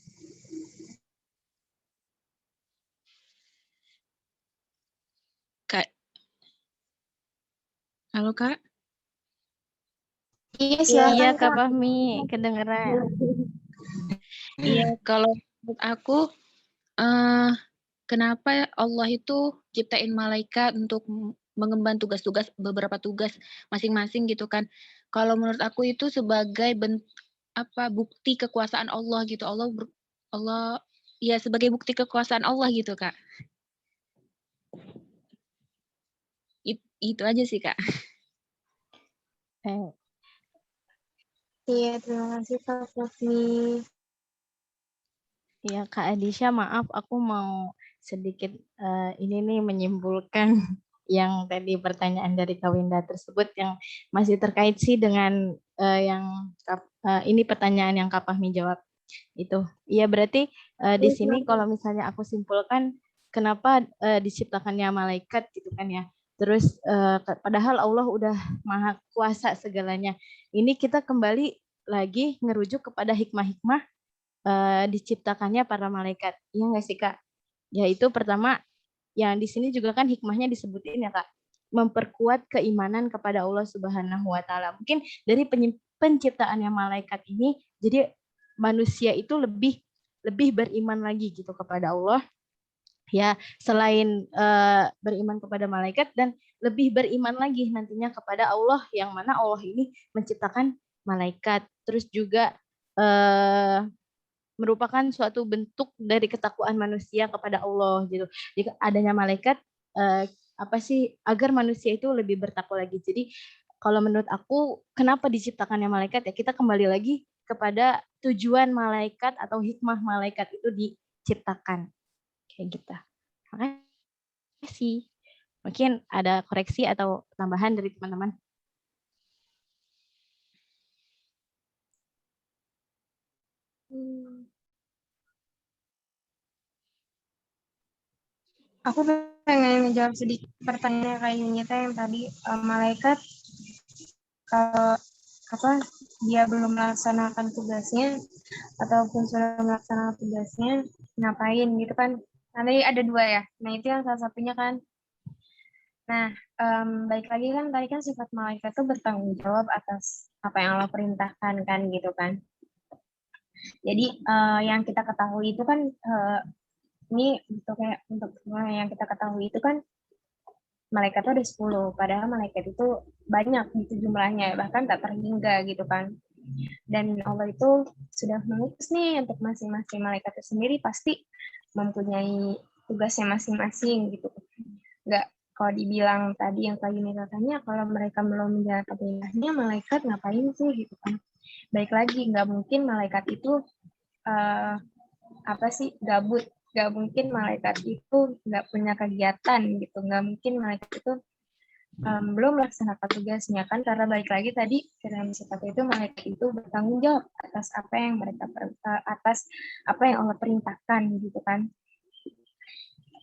Kak. Halo, Kak. Iya, Iya, silakan Kak Kak. Fahmi, kedengeran. Iya, kalau menurut aku kenapa Allah itu ciptain malaikat untuk mengemban tugas-tugas, beberapa tugas masing-masing gitu kan. Kalau menurut aku itu sebagai bukti kekuasaan Allah gitu. Allah ya sebagai bukti kekuasaan Allah gitu, Kak. Itu aja sih, Kak. Iya, terima kasih Kak Fahmi. Ya, Kak Adisha, maaf aku mau sedikit ini nih menyimpulkan yang tadi pertanyaan dari Kak Winda tersebut yang masih terkait sih dengan ini pertanyaan yang Kak Fahmi jawab itu. Iya, berarti di sini kalau misalnya aku simpulkan kenapa diciptakannya malaikat gitu kan ya. Terus padahal Allah udah maha kuasa segalanya. Ini kita kembali lagi ngerujuk kepada hikmah-hikmah diciptakannya para malaikat. Iya nggak sih Kak? Yaitu pertama, yang di sini juga kan hikmahnya disebutin ya Kak, memperkuat keimanan kepada Allah Subhanahu wa Ta'ala. Mungkin dari penciptaannya malaikat ini, jadi manusia itu lebih beriman lagi gitu kepada Allah. Ya, selain beriman kepada malaikat dan lebih beriman lagi nantinya kepada Allah, yang mana Allah ini menciptakan malaikat. Terus juga merupakan suatu bentuk dari ketakwaan manusia kepada Allah gitu. Jika adanya malaikat agar manusia itu lebih bertakwa lagi. Jadi kalau menurut aku kenapa diciptakannya malaikat ya, kita kembali lagi kepada tujuan malaikat atau hikmah malaikat itu diciptakan. Kayak gitu. Makasih. Mungkin ada koreksi atau tambahan dari teman-teman. Aku pengen menjawab sedikit pertanyaan kayak Yunita yang tadi, malaikat kalau dia belum melaksanakan tugasnya ataupun sudah melaksanakan tugasnya ngapain gitu kan. Nanti ada dua ya. Nah, itu yang salah satunya kan. Nah, balik lagi kan tadi kan sifat malaikat itu bertanggung jawab atas apa yang Allah perintahkan kan gitu kan. Jadi yang kita ketahui itu kan ini untuk yang kita ketahui itu kan malaikat itu ada 10, padahal malaikat itu banyak gitu jumlahnya, bahkan tak terhingga gitu kan. Dan Allah itu sudah mengutus nih untuk masing-masing malaikat itu sendiri pasti mempunyai tugasnya masing-masing gitu. Nggak, kalau dibilang tadi yang Kak Yuni katanya, kalau mereka belum menjalankan perintahnya, malaikat ngapain sih gitu kan. Baik lagi, nggak mungkin malaikat itu gabut. Nggak mungkin malaikat itu nggak punya kegiatan gitu. Nggak mungkin malaikat itu belum melaksanakan tugasnya kan, karena balik lagi tadi dalam sifat itu malaikat itu bertanggung jawab atas apa yang Allah perintahkan gitu kan.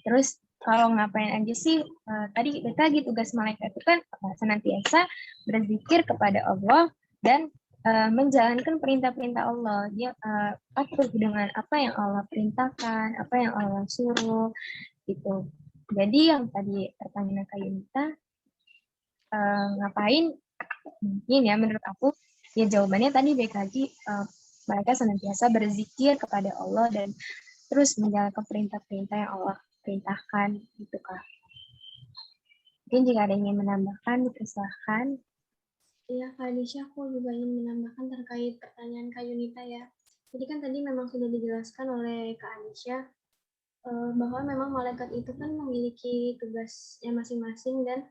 Terus kalau ngapain aja sih, tadi lagi tugas malaikat itu kan senantiasa berzikir kepada Allah dan menjalankan perintah-perintah Allah. Dia patuh dengan apa yang Allah perintahkan, apa yang Allah suruh gitu. Jadi yang tadi pertanyaan Kak Yunita, ngapain? Mungkin ya menurut aku ya jawabannya tadi baik lagi, mereka senantiasa berzikir kepada Allah dan terus menjalankan perintah-perintah yang Allah perintahkan gitu Kak. Mungkin jika ada yang ingin menambahkan dipersilahkan. Iya, Kak Desya, aku juga ingin menambahkan terkait pertanyaan Kak Yunita ya. Jadi kan tadi memang sudah dijelaskan oleh Kak Anisha bahwa memang malaikat itu kan memiliki tugasnya masing-masing dan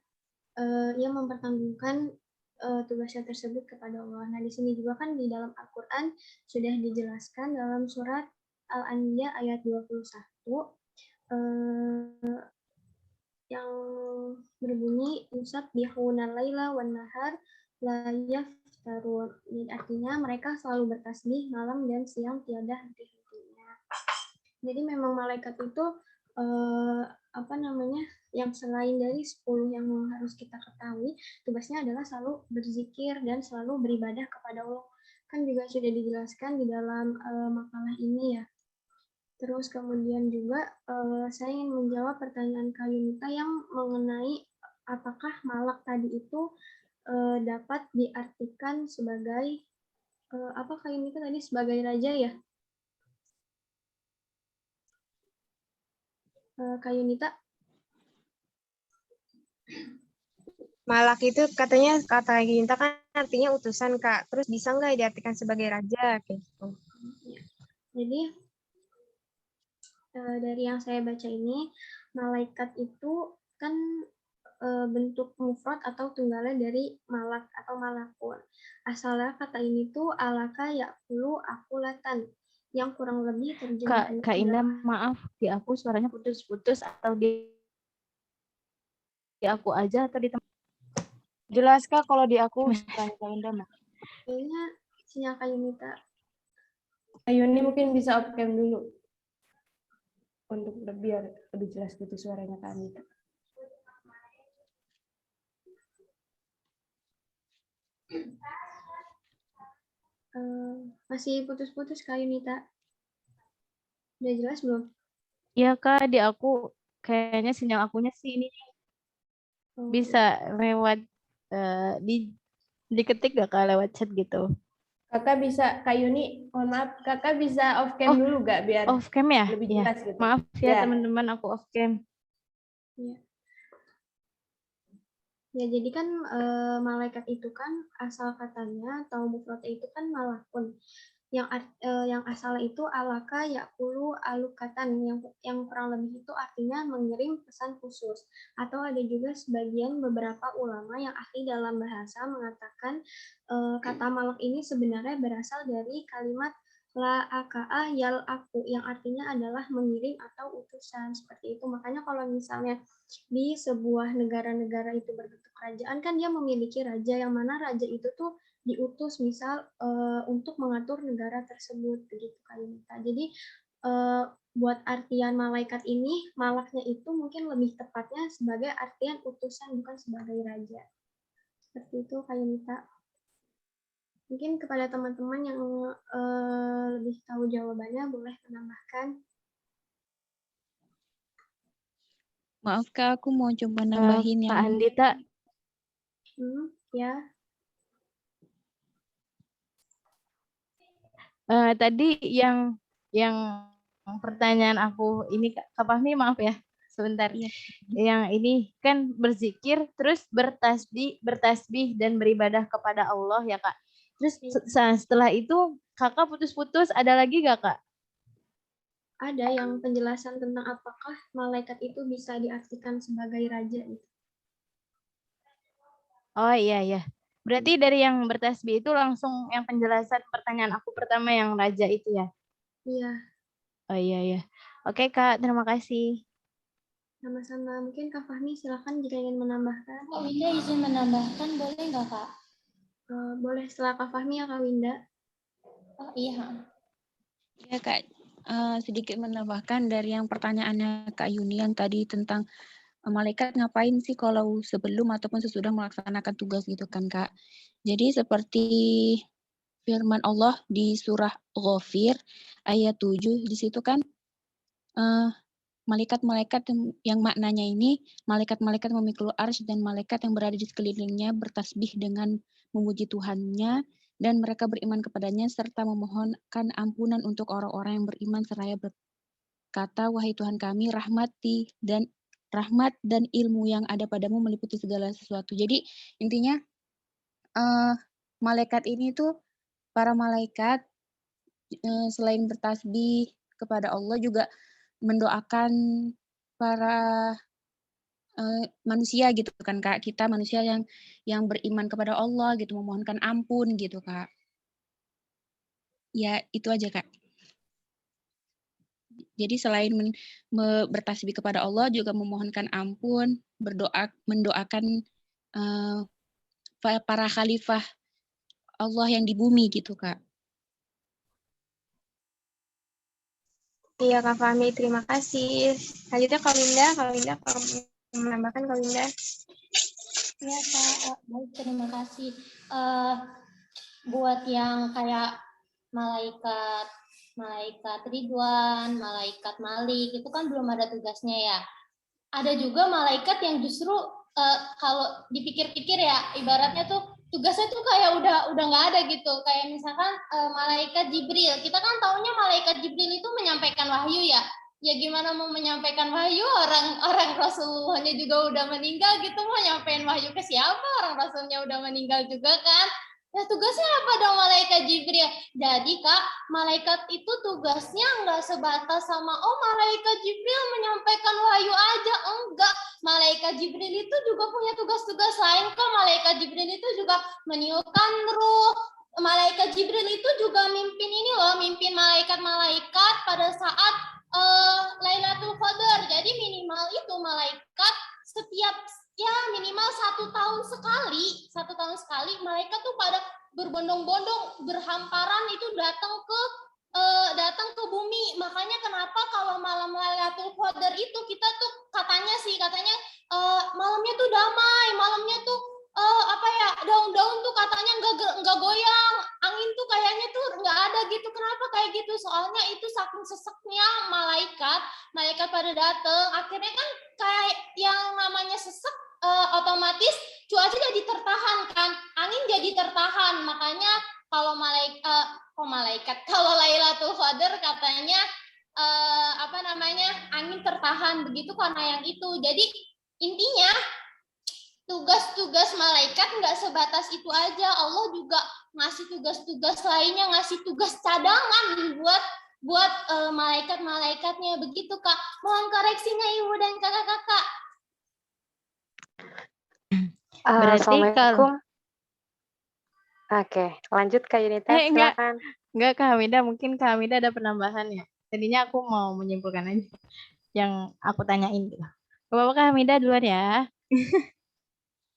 ia mempertanggungjawabkan tugasnya tersebut kepada Allah. Nah, di sini juga kan di dalam Al-Quran sudah dijelaskan dalam surat Al-Anbiya ayat 21 yang berbunyi yusabbihuna laila wan nahar la yaftarun. Jadi artinya mereka selalu bertasbih malam dan siang tiada henti-hentinya. Jadi memang malaikat itu apa namanya, yang selain dari 10 yang harus kita ketahui, tugasnya adalah selalu berzikir dan selalu beribadah kepada Allah. Kan juga sudah dijelaskan di dalam makalah ini ya. Terus kemudian juga saya ingin menjawab pertanyaan Kak Yunita yang mengenai apakah malak tadi itu dapat diartikan sebagai apa Kak Yunita tadi, sebagai raja ya? Kak Yunita? Malak itu katanya, kata Ginta kan artinya utusan, Kak. Terus bisa nggak diartikan sebagai raja kayak gitu? Jadi dari yang saya baca ini, malaikat itu kan bentuk mufrad atau tunggalnya dari malak atau malakun. Asalnya kata ini tuh alaka yakulu akulatan, yang kurang lebih terjemahannya Kak Indah, adalah maaf, di aku suaranya putus-putus atau di aku aja atau di teman. Jelas Kak kalau di aku suaranya Kak Indah mah. kayaknya sinyal Kak Yunita. Ayuni mungkin bisa off cam dulu untuk biar lebih jelas gitu suaranya Kak Anita. Masih putus-putus Kak Yunita. Udah jelas belum? Iya Kak, di aku kayaknya sinyal akunya sih ini bisa lewat diketik gak Kak lewat chat gitu. Kakak bisa, Kak Yuni, mohon maaf, Kakak bisa off cam dulu gak biar Off cam ya? lebih Ya. jelas gitu. Maaf ya Ya. teman-teman, aku off cam. Iya. Ya, jadi kan malaikat itu kan asal katanya atau mufradnya itu kan malakun. Yang asalnya itu alaka yakulu alukatan, yang kurang lebih itu artinya mengirim pesan khusus. Atau ada juga sebagian beberapa ulama yang ahli dalam bahasa mengatakan kata malak ini sebenarnya berasal dari kalimat la aka'a yal aku, yang artinya adalah mengirim atau utusan, seperti itu. Makanya kalau misalnya di sebuah negara-negara itu berbentuk kerajaan, kan dia memiliki raja, yang mana raja itu tuh diutus misal untuk mengatur negara tersebut, begitu Kak Yunita. Jadi buat artian malaikat ini, malaknya itu mungkin lebih tepatnya sebagai artian utusan, bukan sebagai raja. Seperti itu Kak Yunita. Mungkin kepada teman-teman yang lebih tahu jawabannya boleh menambahkan. Maaf Kak, aku mau coba nambahin Kak yang Andita, Ya. tadi yang pertanyaan aku ini Kak Fahmi, maaf ya sebentar. Iya. Yang ini kan berzikir terus bertasbih dan beribadah kepada Allah ya Kak. Terus setelah itu Kakak putus-putus, ada lagi gak Kak? Ada yang penjelasan tentang apakah malaikat itu bisa diartikan sebagai raja. Oh iya. Berarti dari yang bertasbih itu langsung yang penjelasan pertanyaan aku pertama yang raja itu ya? Iya. Oh iya. Oke Kak, terima kasih. Sama-sama. Mungkin Kak Fahmi silakan jika ingin menambahkan. Kak Winda izin menambahkan, boleh nggak Kak? Boleh setelah Kak Fahmi ya Kak Winda. Oh iya. Ya Kak, sedikit menambahkan dari yang pertanyaannya Kak Yuni yang tadi tentang malaikat ngapain sih kalau sebelum ataupun sesudah melaksanakan tugas gitu kan Kak. Jadi seperti firman Allah di surah Ghafir ayat 7, di situ kan malaikat-malaikat yang maknanya ini malaikat-malaikat memikul arsy dan malaikat yang berada di sekelilingnya bertasbih dengan memuji Tuhannya, dan mereka beriman kepadanya serta memohonkan ampunan untuk orang-orang yang beriman seraya berkata, wahai Tuhan kami, rahmat dan ilmu yang ada padamu meliputi segala sesuatu. Jadi intinya malaikat ini tuh, para malaikat selain bertasbih kepada Allah juga mendoakan para manusia gitu kan Kak, kita manusia yang beriman kepada Allah gitu, memohonkan ampun gitu Kak. Ya itu aja Kak. Jadi selain bertasbih kepada Allah juga memohonkan ampun, mendoakan para khalifah Allah yang di bumi gitu Kak. Iya Kak Fahmi, terima kasih. Selanjutnya Kak Winda kalau menambahkan Kak Winda. Ya Kak, baik terima kasih. Buat yang kayak malaikat Ridwan, malaikat Malik, itu kan belum ada tugasnya ya. Ada juga malaikat yang justru kalau dipikir-pikir ya, ibaratnya tuh tugasnya tuh kayak udah nggak ada gitu. Kayak misalkan malaikat Jibril, kita kan taunya malaikat Jibril itu menyampaikan wahyu ya. Ya gimana mau menyampaikan wahyu, orang Rasulullahnya juga udah meninggal gitu, mau nyampein wahyu ke siapa, orang Rasulnya udah meninggal juga kan. Nah tugasnya apa dong malaikat Jibril? Jadi Kak, malaikat itu tugasnya nggak sebatas sama, oh malaikat Jibril menyampaikan wahyu aja, enggak. Malaikat Jibril itu juga punya tugas-tugas lain kok. Malaikat Jibril itu juga meniupkan ruh. Malaikat Jibril itu juga mimpin malaikat-malaikat pada saat Lailatul Qadar. Jadi minimal itu malaikat setiap minimal 1 tahun sekali malaikat tuh pada berbondong-bondong berhamparan itu datang ke bumi. Makanya kenapa kalau malam Lailatul Qadar itu kita tuh katanya malamnya tuh damai, malamnya tuh daun-daun tuh katanya nggak goyang, angin tuh kayaknya tuh nggak ada gitu. Kenapa kayak gitu? Soalnya itu saking seseknya malaikat pada datang. Akhirnya kan kayak yang namanya sesek otomatis cuaca jadi tertahan kan, angin jadi tertahan. Makanya kalau kalau Lailatul Qadar katanya angin tertahan begitu karena yang itu. Jadi intinya tugas-tugas malaikat nggak sebatas itu aja. Allah juga ngasih tugas-tugas lainnya, ngasih tugas cadangan buat malaikat-malaikatnya begitu Kak. Mohon koreksinya Ibu dan kakak-kakak. Berarti Assalamualaikum. Oke, lanjut Kak Yunita, silakan. Enggak Kak Hamida, mungkin Kak Hamida ada penambahan ya. Tadinya aku mau menyimpulkan aja yang aku tanyain gitu. Bapak Kak Hamida duluan ya.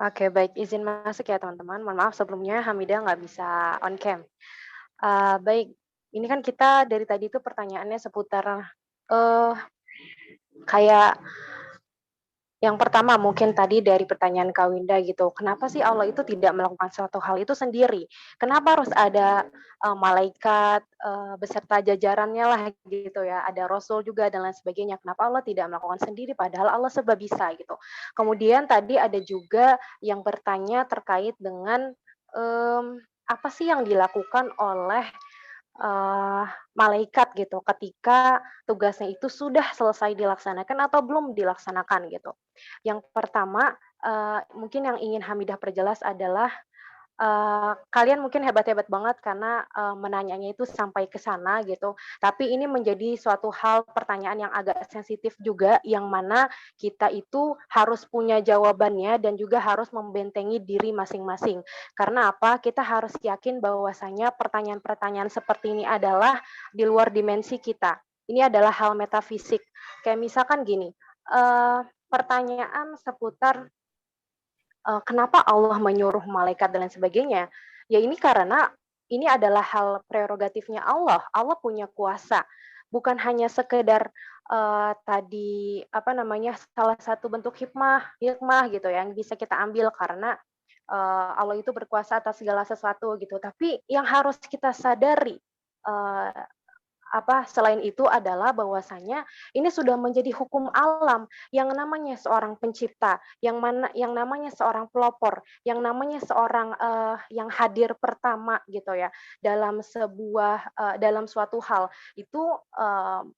Oke, baik. Izin masuk ya teman-teman. Mohon maaf sebelumnya Hamida nggak bisa on cam. Baik, ini kan kita dari tadi itu pertanyaannya seputar kayak yang pertama mungkin tadi dari pertanyaan Kak Winda gitu, kenapa sih Allah itu tidak melakukan suatu hal itu sendiri? Kenapa harus ada malaikat beserta jajarannya lah gitu ya, ada Rasul juga dan lain sebagainya. Kenapa Allah tidak melakukan sendiri padahal Allah serba bisa gitu. Kemudian tadi ada juga yang bertanya terkait dengan apa sih yang dilakukan oleh malaikat gitu ketika tugasnya itu sudah selesai dilaksanakan atau belum dilaksanakan gitu. Yang pertama, mungkin yang ingin Hamidah perjelas adalah kalian mungkin hebat-hebat banget karena menanyanya itu sampai ke sana gitu. Tapi ini menjadi suatu hal pertanyaan yang agak sensitif juga, yang mana kita itu harus punya jawabannya dan juga harus membentengi diri masing-masing. Karena apa? Kita harus yakin bahwasanya pertanyaan-pertanyaan seperti ini adalah di luar dimensi kita. Ini adalah hal metafisik. Kayak misalkan gini, pertanyaan seputar kenapa Allah menyuruh malaikat dan lain sebagainya? Ya ini karena ini adalah hal prerogatifnya Allah. Allah punya kuasa. Bukan hanya sekedar salah satu bentuk hikmah gitu ya, yang bisa kita ambil karena Allah itu berkuasa atas segala sesuatu gitu. Tapi yang harus kita sadari selain itu adalah bahwasanya ini sudah menjadi hukum alam, yang namanya seorang pencipta, yang namanya seorang pelopor, yang namanya seorang yang hadir pertama gitu ya dalam dalam suatu hal itu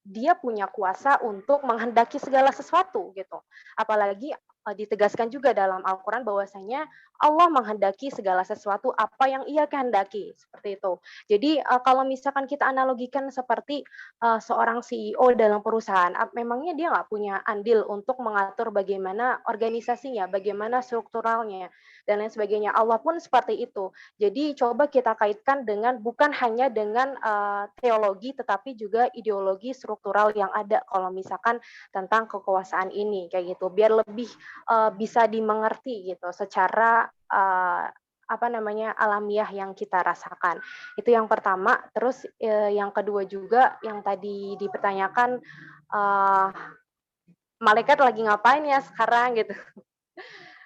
dia punya kuasa untuk menghendaki segala sesuatu gitu. Apalagi ditegaskan juga dalam Al-Quran bahwasanya Allah menghendaki segala sesuatu apa yang Ia kehendaki, seperti itu. Jadi kalau misalkan kita analogikan seperti seorang CEO dalam perusahaan, memangnya dia nggak punya andil untuk mengatur bagaimana organisasinya, bagaimana strukturalnya, dan lain sebagainya. Allah pun seperti itu. Jadi coba kita kaitkan dengan bukan hanya dengan teologi, tetapi juga ideologi struktural yang ada kalau misalkan tentang kekuasaan ini, kayak gitu, biar lebih bisa dimengerti gitu secara alamiah yang kita rasakan. Itu yang pertama. Terus yang kedua juga yang tadi dipertanyakan, malaikat lagi ngapain ya sekarang gitu.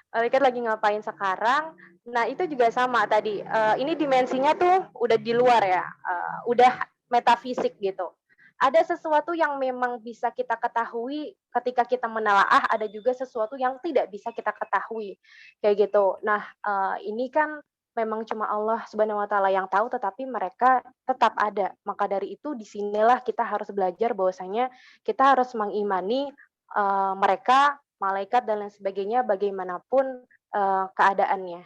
Malaikat lagi ngapain sekarang? Nah, itu juga sama tadi. Ini dimensinya tuh udah di luar ya, udah metafisik gitu. Ada sesuatu yang memang bisa kita ketahui ketika kita menelaah, ada juga sesuatu yang tidak bisa kita ketahui, kayak gitu. Nah, ini kan memang cuma Allah Subhanahu wa Ta'ala yang tahu, tetapi mereka tetap ada. Maka dari itu, disinilah kita harus belajar bahwasanya kita harus mengimani mereka, malaikat dan lain sebagainya, bagaimanapun keadaannya.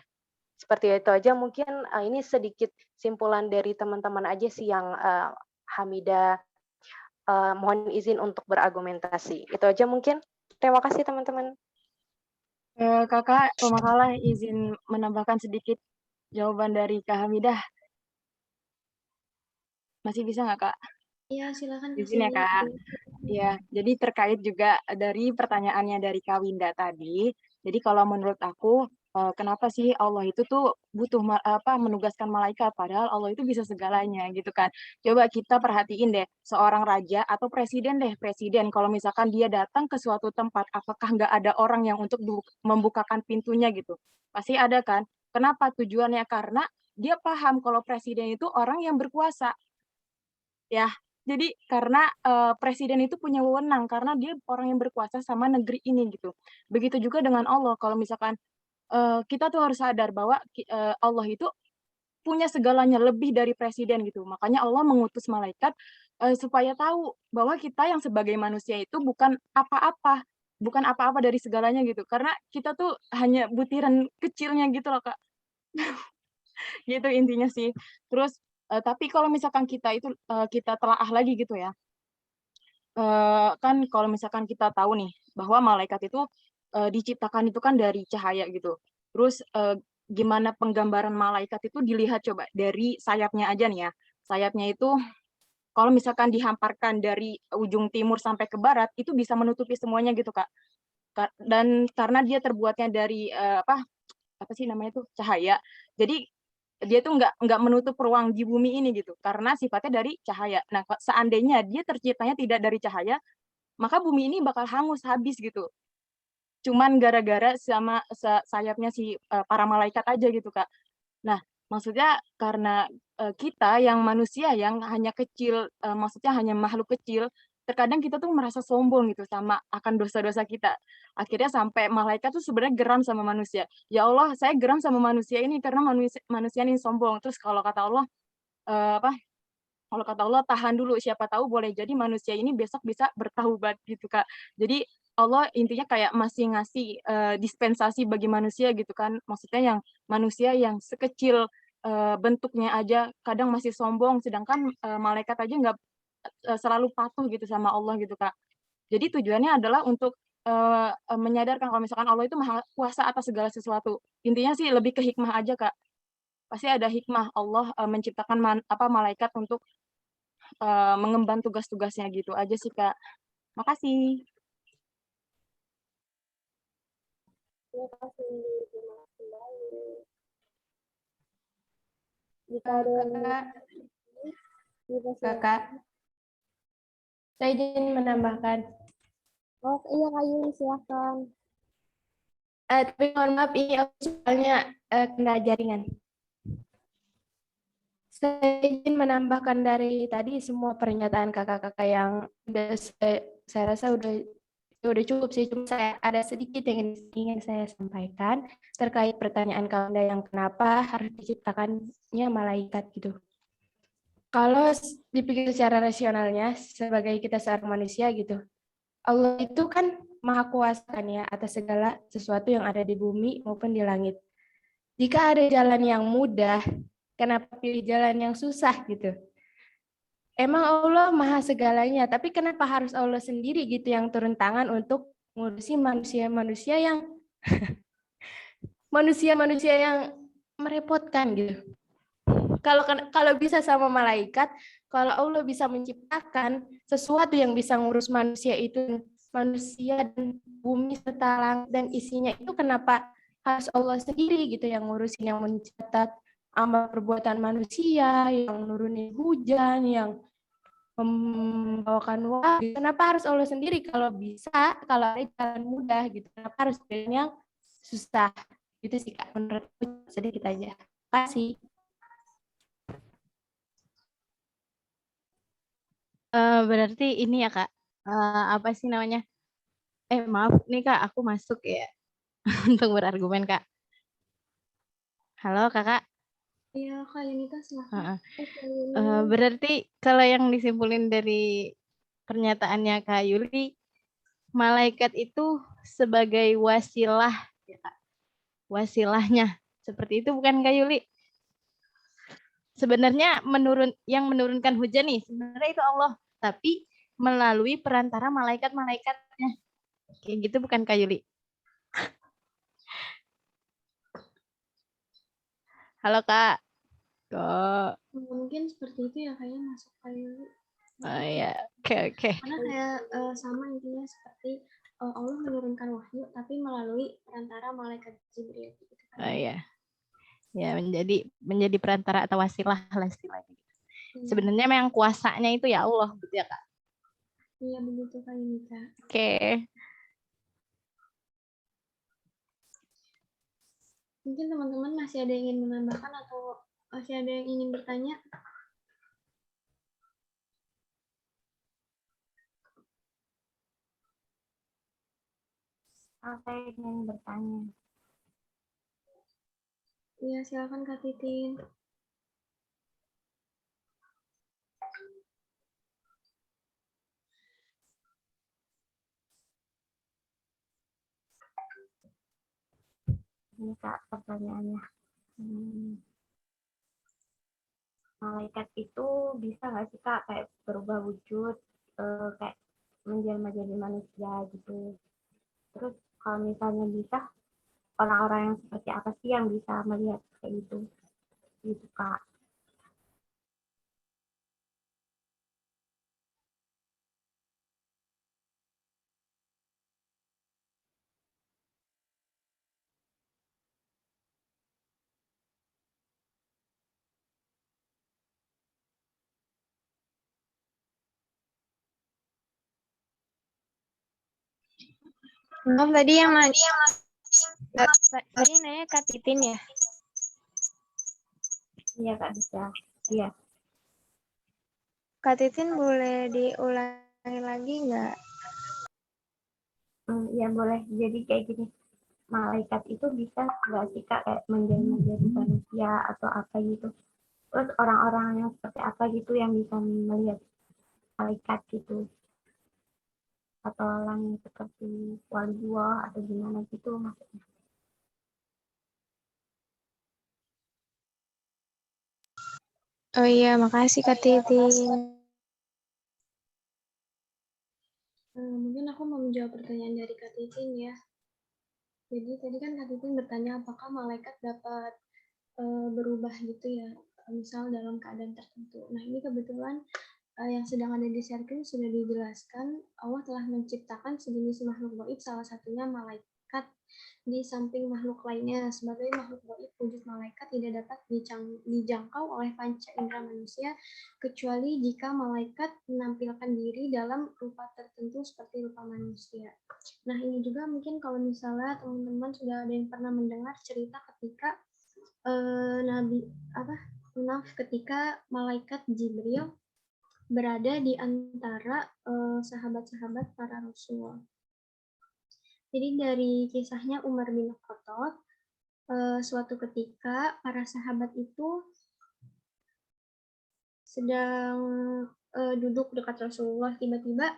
Seperti itu aja mungkin. Ini sedikit simpulan dari teman-teman aja sih yang Hamidah mohon izin untuk berargumentasi. Itu aja mungkin. Terima kasih teman-teman. Kakak Pemakalah izin menambahkan sedikit jawaban dari Kak Hamidah. Masih bisa nggak, Kak? Iya, silakan. Izin ya, Kak. Ya, jadi terkait juga dari pertanyaannya dari Kak Winda tadi. Jadi kalau menurut aku, kenapa sih Allah itu tuh butuh menugaskan malaikat, padahal Allah itu bisa segalanya gitu kan. Coba kita perhatiin deh, seorang raja atau presiden kalau misalkan dia datang ke suatu tempat, apakah nggak ada orang yang untuk membukakan pintunya gitu? Pasti ada kan? Kenapa? Tujuannya karena dia paham kalau presiden itu orang yang berkuasa. Ya, jadi karena presiden itu punya wewenang karena dia orang yang berkuasa sama negeri ini gitu. Begitu juga dengan Allah, kalau misalkan kita tuh harus sadar bahwa Allah itu punya segalanya lebih dari presiden gitu. Makanya Allah mengutus malaikat supaya tahu bahwa kita yang sebagai manusia itu bukan apa-apa, bukan apa-apa dari segalanya gitu. Karena kita tuh hanya butiran kecilnya gitu loh, Kak. Gitu intinya sih. Terus tapi kalau misalkan kita itu kita telaah lagi gitu ya. Kan kalau misalkan kita tahu nih bahwa malaikat itu diciptakan itu kan dari cahaya gitu. Terus gimana penggambaran malaikat itu dilihat coba dari sayapnya aja nih ya. Sayapnya itu kalau misalkan dihamparkan dari ujung timur sampai ke barat itu bisa menutupi semuanya gitu, Kak. Dan karena dia terbuatnya dari apa sih namanya itu cahaya. Jadi dia tuh nggak menutup ruang di bumi ini gitu karena sifatnya dari cahaya. Nah, seandainya dia terciptanya tidak dari cahaya, maka bumi ini bakal hangus habis gitu. Cuman gara-gara sama sayapnya si para malaikat aja gitu, Kak. Nah, maksudnya karena kita yang manusia yang hanya kecil, maksudnya hanya makhluk kecil, terkadang kita tuh merasa sombong gitu sama akan dosa-dosa kita. Akhirnya sampai malaikat tuh sebenarnya geram sama manusia. Ya Allah, saya geram sama manusia ini karena manusia ini sombong. Terus kalau kata Allah, kalau kata Allah tahan dulu, siapa tahu boleh jadi manusia ini besok bisa bertaubat gitu, Kak. Jadi Allah intinya kayak masih ngasih dispensasi bagi manusia gitu kan. Maksudnya yang manusia yang sekecil bentuknya aja kadang masih sombong, sedangkan malaikat aja nggak selalu patuh gitu sama Allah gitu, Kak. Jadi tujuannya adalah untuk menyadarkan kalau misalkan Allah itu maha kuasa atas segala sesuatu. Intinya sih lebih ke hikmah aja, Kak. Pasti ada hikmah Allah menciptakan malaikat untuk mengemban tugas-tugasnya gitu aja sih, Kak. Makasih. Terima kasih. Terima kasih kembali. Jika ada yang Kakak, saya izin menambahkan. Oh iya Kak Yuli, silakan. Tapi mohon maaf ini aku soalnya kena jaringan. Saya izin menambahkan dari tadi semua pernyataan kakak-kakak yang saya rasa udah cukup sih. Cuma saya ada sedikit yang ingin saya sampaikan terkait pertanyaan Kanda yang kenapa harus diciptakannya malaikat gitu. Kalau dipikir secara rasionalnya sebagai kita seorang manusia gitu, Allah itu kan maha kuasa kan ya atas segala sesuatu yang ada di bumi maupun di langit. Jika ada jalan yang mudah, kenapa pilih jalan yang susah gitu? Emang Allah maha segalanya, tapi kenapa harus Allah sendiri gitu yang turun tangan untuk ngurusi manusia-manusia yang manusia-manusia yang merepotkan gitu. Kalau bisa sama malaikat, kalau Allah bisa menciptakan sesuatu yang bisa ngurus manusia itu, manusia dan bumi serta langit dan isinya itu, kenapa harus Allah sendiri gitu yang ngurusin, yang mencatat amal perbuatan manusia, yang nurunin hujan, yang membawakan wahyu. Kenapa harus Allah sendiri kalau bisa, kalau ada jalan mudah gitu, kenapa harus pilih yang susah? Itu sih Kak, menurut aku sedikit aja. Kasih. Berarti ini ya Kak, apa sih namanya? Maaf nih Kak, aku masuk ya untuk berargumen Kak. Halo Kakak. Iya, Kak Yunita Heeh. silahkan. Berarti kalau yang disimpulin dari pernyataannya Kak Yuli, malaikat itu sebagai wasilah, ya Kak. Wasilahnya. Seperti itu bukan Kak Yuli? Sebenarnya yang menurunkan hujan nih, sebenarnya itu Allah. Tapi melalui perantara malaikat-malaikatnya. Kayak gitu bukan Kak Yuli? Halo Kak. Kok. Mungkin seperti itu ya kayaknya masuk kayak Oh ya, oke. karena kayak sama intinya seperti Allah menurunkan wahyu tapi melalui perantara malaikat Jibril gitu kan. Oh iya. Ya, menjadi perantara atau wasilah lah istilahnya. Sebenarnya memang kuasanya itu ya Allah gitu ya Kak. Iya begitu Kak Yunita. Oke. Mungkin teman-teman masih ada yang ingin menambahkan atau masih ada yang ingin bertanya? Saya ingin bertanya. Iya, silakan Kak Titin. Ini Kak pertanyaannya. Malaikat itu bisa nggak sih Kak kayak berubah wujud, kayak menjelma jadi manusia gitu. Terus kalau misalnya bisa, orang-orang yang seperti apa sih yang bisa melihat kayak gitu? Gitu Kak. Tadi yang tadi nanya Kak Titin ya? Iya Kak bisa. Iya. Kak Titin boleh diulangi lagi nggak? Iya boleh. Jadi kayak gini. Malaikat itu bisa nggak sih Kak kayak menjelma jadi manusia atau apa gitu? Terus orang-orang yang seperti apa gitu yang bisa melihat malaikat gitu? Atau orang yang seperti wali dua atau gimana gitu maksudnya? Oh iya, makasih Kak Titin. Mungkin aku mau menjawab pertanyaan dari Kak Titin ya. Jadi tadi kan Kak Titin bertanya apakah malaikat dapat berubah gitu ya, misal dalam keadaan tertentu. Nah ini kebetulan yang sedang ada di circle sudah dijelaskan, Allah telah menciptakan sejenis makhluk gaib, salah satunya malaikat di samping makhluk lainnya. Sebagai makhluk gaib, wujud malaikat tidak dapat dijangkau oleh panca indera manusia, kecuali jika malaikat menampilkan diri dalam rupa tertentu seperti rupa manusia. Nah ini juga mungkin kalau misalnya teman-teman sudah ada yang pernah mendengar cerita ketika ketika malaikat Jibril berada di antara sahabat-sahabat para rasul. Jadi dari kisahnya Umar bin Khattab, suatu ketika para sahabat itu sedang duduk dekat Rasulullah, tiba-tiba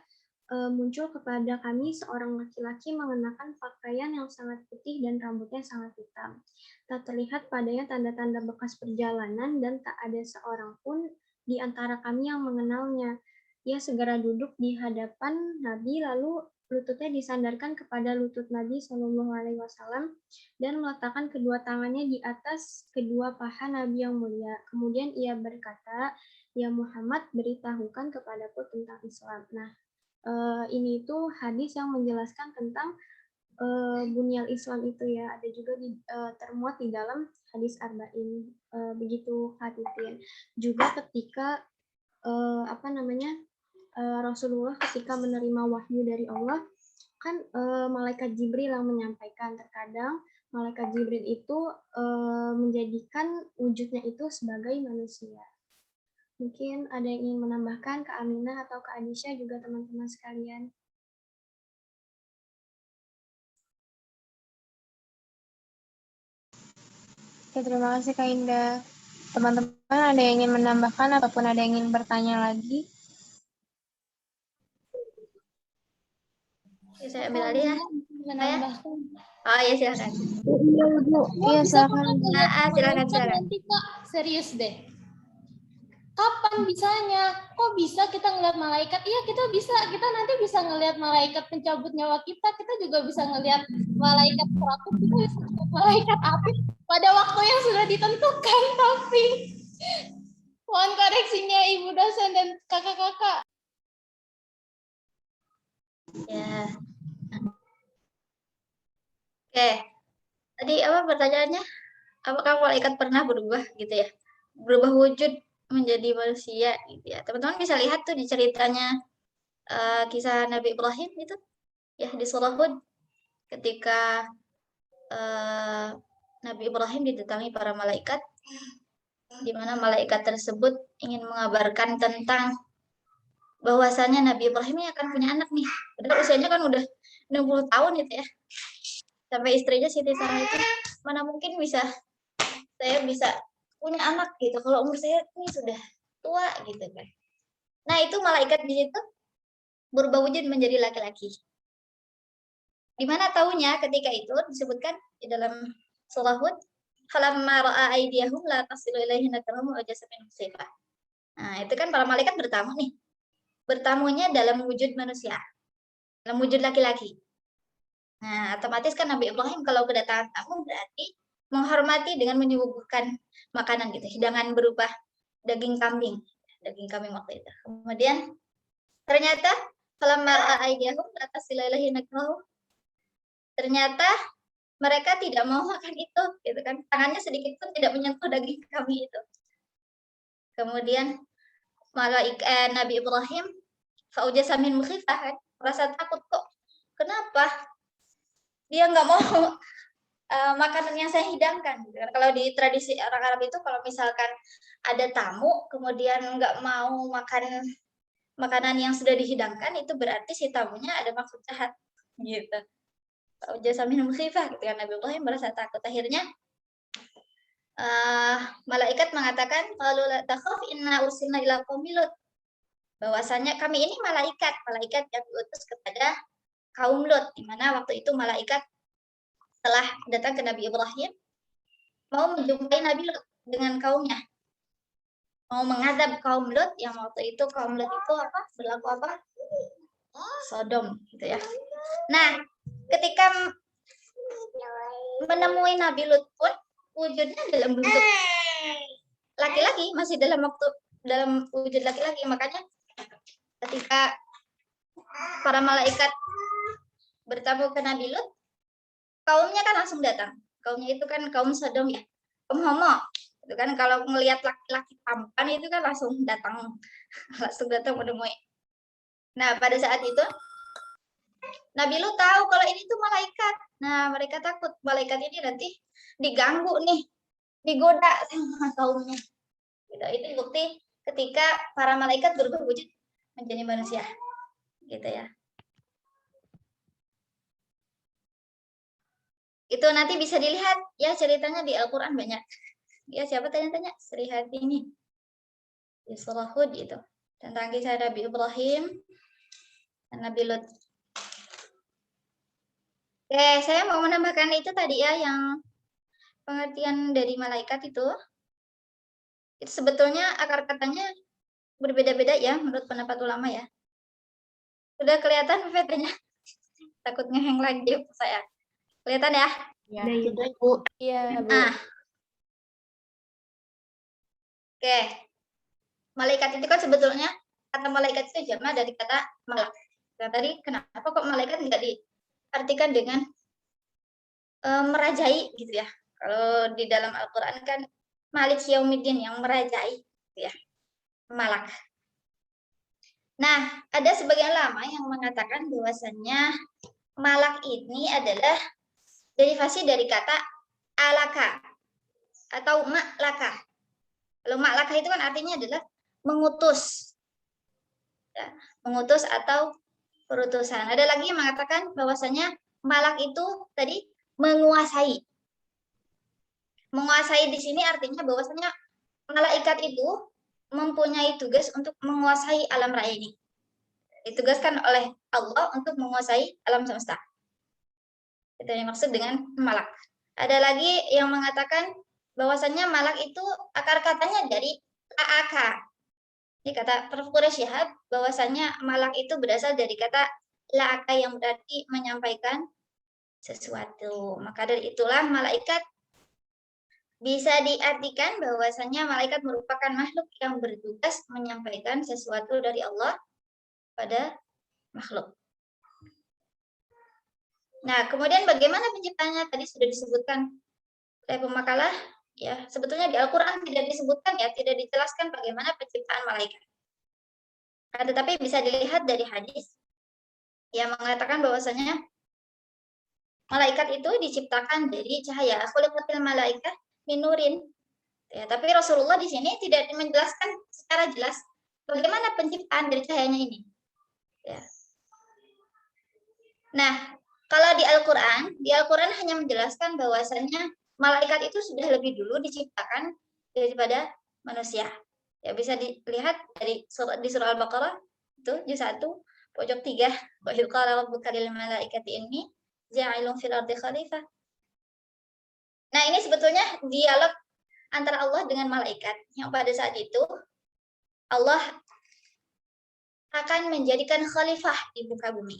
muncul kepada kami seorang laki-laki mengenakan pakaian yang sangat putih dan rambutnya sangat hitam. Tak terlihat padanya tanda-tanda bekas perjalanan dan tak ada seorang pun di antara kami yang mengenalnya. Ia segera duduk di hadapan Nabi, lalu lututnya disandarkan kepada lutut Nabi Shallallahu Alaihi Wasallam dan meletakkan kedua tangannya di atas kedua paha Nabi yang mulia. Kemudian ia berkata, "Ya Muhammad, beritahukan kepadaku tentang Islam." Nah, ini itu hadis yang menjelaskan tentang bunyal Islam itu ya. Ada juga termuat di dalam hadis Arba'in. Begitu Kak Titin. Juga ketika Rasulullah ketika menerima wahyu dari Allah, kan malaikat Jibril yang menyampaikan. Terkadang malaikat Jibril itu menjadikan wujudnya itu sebagai manusia. Mungkin ada yang ingin menambahkan, Kak Aminah atau Kak Anisha, juga teman-teman sekalian. Oke, terima kasih Kak Indah. Teman-teman ada yang ingin menambahkan ataupun ada yang ingin bertanya lagi? Saya ambil alih ya. Menambahkan. Oh iya silakan. Iya Bu. Iya silakan. Silakan. Nanti Kak serius deh. Kapan bisanya? Kok bisa kita ngelihat malaikat? Iya kita bisa. Kita nanti bisa ngelihat malaikat pencabut nyawa kita. Kita juga bisa ngelihat malaikat perakut. Kita bisa ngelihat malaikat api pada waktu yang sudah ditentukan. Tapi mohon koreksinya Ibu dosen dan kakak-kakak. Ya. Oke. Tadi apa pertanyaannya? Apakah malaikat pernah berubah gitu ya? Berubah wujud menjadi manusia gitu ya. Teman-teman bisa lihat tuh di ceritanya kisah Nabi Ibrahim itu ya di surah Hud ketika Nabi Ibrahim didatangi para malaikat, di mana malaikat tersebut ingin mengabarkan tentang bahwasanya Nabi Ibrahim ini akan punya anak nih. Padahal usianya kan udah 60 tahun gitu ya. Sampai istrinya Siti Sarah itu, mana mungkin saya bisa punya anak gitu kalau umur saya ini sudah tua gitu kan. Nah, itu malaikat di situ berubah wujud menjadi laki-laki. Di mana taunya ketika itu disebutkan di dalam surah Hud, falamma ra'a aydiyahum la tasilu ilaihi nakarhum wa jasamin musifah. Nah, itu kan para malaikat bertamu nih. Bertamunya dalam wujud manusia. Dalam wujud laki-laki. Nah, otomatis kan Nabi Ibrahim kalau kedatangan tamu berarti menghormati dengan menyuguhkan makanan gitu, hidangan berupa daging kambing waktu itu. Kemudian ternyata ternyata mereka tidak mau makan itu, gitu kan? Tangannya sedikit pun tidak menyentuh daging kambing itu. Kemudian Nabi Ibrahim faujasa min khifah kan, merasa takut kok. Kenapa? Dia nggak mau makanan yang saya hidangkan. Kalau di tradisi orang Arab itu kalau misalkan ada tamu kemudian nggak mau makan makanan yang sudah dihidangkan, itu berarti si tamunya ada maksud jahat gitu. Jasa minum khifah gitu kan, Nabi Ibrahim merasa takut. Akhirnya malaikat mengatakan qalu la takhaf inna ursilna ila qaumil Lut. Bahwasanya kami ini malaikat yang diutus kepada kaum Lut, di mana waktu itu malaikat setelah datang ke Nabi Ibrahim mau menjumpai Nabi Lut dengan kaumnya. Mau mengadab kaum Lut yang waktu itu kaum Lut itu berlaku Sodom gitu ya. Nah, ketika menemui Nabi Lut pun wujudnya dalam bentuk laki-laki, masih dalam wujud laki-laki. Makanya ketika para malaikat bertamu ke Nabi Lut, kaumnya kan langsung datang. Kaumnya itu kan kaum Sodom ya, kaum homo. Itu kan kalau melihat laki-laki tampan itu kan langsung datang menemui. Nah, pada saat itu Nabi Lut tahu kalau ini tuh malaikat. Nah, mereka takut malaikat ini nanti diganggu nih, digoda sama kaumnya. Gitu. Itu bukti ketika para malaikat berubah wujud menjadi manusia. Gitu ya. Itu nanti bisa dilihat ya ceritanya di Al-Qur'an banyak. Ya, siapa tanya-tanya? Sri Hartini. Di surah Hud itu. Tentang kisah Nabi Ibrahim Nabi Lut. Oke, saya mau menambahkan itu tadi ya, yang pengertian dari malaikat itu sebetulnya akar katanya berbeda-beda ya menurut pendapat ulama ya. Sudah kelihatan PPT-nya? Takut ngeheng lagi saya. Kelihatan ya? Ya. Bu. Iya, Bu. Nah, oke. Malaikat itu kan sebetulnya kata malaikat itu jamak dari kata malak. Nah, tadi kenapa kok malaikat nggak diartikan dengan merajai gitu ya? Kalau di dalam Al-Quran kan Malik Yaumiddin, yang merajai gitu ya, malak. Nah, ada sebagian ulama yang mengatakan bahwasannya malak ini adalah derivasi dari kata alaka atau maklaka. Kalau maklaka itu kan artinya adalah mengutus. Ya, mengutus atau perutusan. Ada lagi yang mengatakan bahwasanya malak itu tadi menguasai. Menguasai di sini artinya bahwasanya malaikat itu mempunyai tugas untuk menguasai alam raya ini. Ditugaskan oleh Allah untuk menguasai alam semesta. Itu yang maksud dengan malak. Ada lagi yang mengatakan bahwasanya malak itu akar katanya dari laaka. Ini kata Prof. Quraish Shihab bahwasanya malak itu berasal dari kata laaka yang berarti menyampaikan sesuatu. Maka dari itulah malaikat bisa diartikan bahwasanya malaikat merupakan makhluk yang bertugas menyampaikan sesuatu dari Allah pada makhluk. Nah, kemudian bagaimana penciptanya? Tadi sudah disebutkan oleh pemakalah, ya. Sebetulnya di Al-Quran tidak disebutkan ya, tidak dijelaskan bagaimana penciptaan malaikat. Nah, tetapi bisa dilihat dari hadis yang mengatakan bahwasanya malaikat itu diciptakan dari cahaya. Khuliqatil malaikat min nurin. Ya, tapi Rasulullah di sini tidak menjelaskan secara jelas bagaimana penciptaan dari cahayanya ini. Ya. Nah, kalau di Al-Quran hanya menjelaskan bahwasanya malaikat itu sudah lebih dulu diciptakan daripada manusia. Ya, bisa dilihat dari di surah Al-Baqarah itu juz 1 pojok 3. Wa idz qala rabbuka lil malaikati inni ja'ilun fil ardi khalifah. Nah, ini sebetulnya dialog antara Allah dengan malaikat yang pada saat itu Allah akan menjadikan khalifah di muka bumi.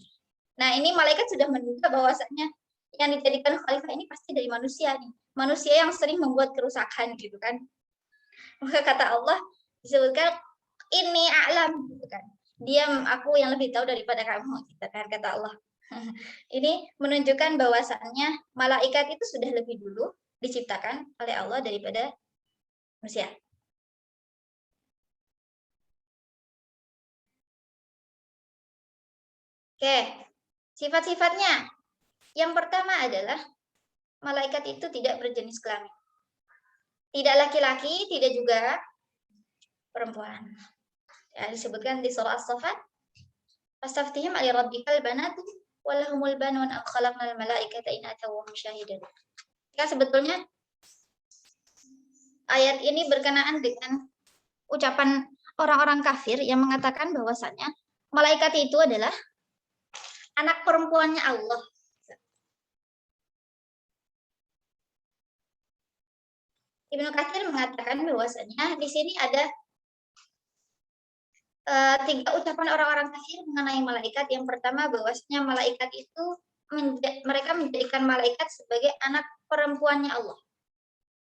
Nah, ini malaikat sudah menduga bahwasanya yang dijadikan khalifah ini pasti dari manusia nih. Manusia yang sering membuat kerusakan gitu kan. Maka kata Allah disebutkan ini a'lam gitu kan. Diam, aku yang lebih tahu daripada kamu gitu kan kata Allah. Ini menunjukkan bahwasannya malaikat itu sudah lebih dulu diciptakan oleh Allah daripada manusia. Oke, sifat-sifatnya. Yang pertama adalah malaikat itu tidak berjenis kelamin. Tidak laki-laki, tidak juga perempuan. Ya, disebutkan di surah As-Saffat, "Fastaftihim ali rabbikal banatu walahumul banun am khalaqnal malaikata inatha wa hum syahidun." Ya, sebetulnya ayat ini berkenaan dengan ucapan orang-orang kafir yang mengatakan bahwasanya malaikat itu adalah anak perempuannya Allah. Ibnu Katsir mengatakan bahwasanya di sini ada 3 ucapan orang-orang kafir mengenai malaikat. Yang pertama bahwasanya malaikat itu mereka menjadikan malaikat sebagai anak perempuannya Allah.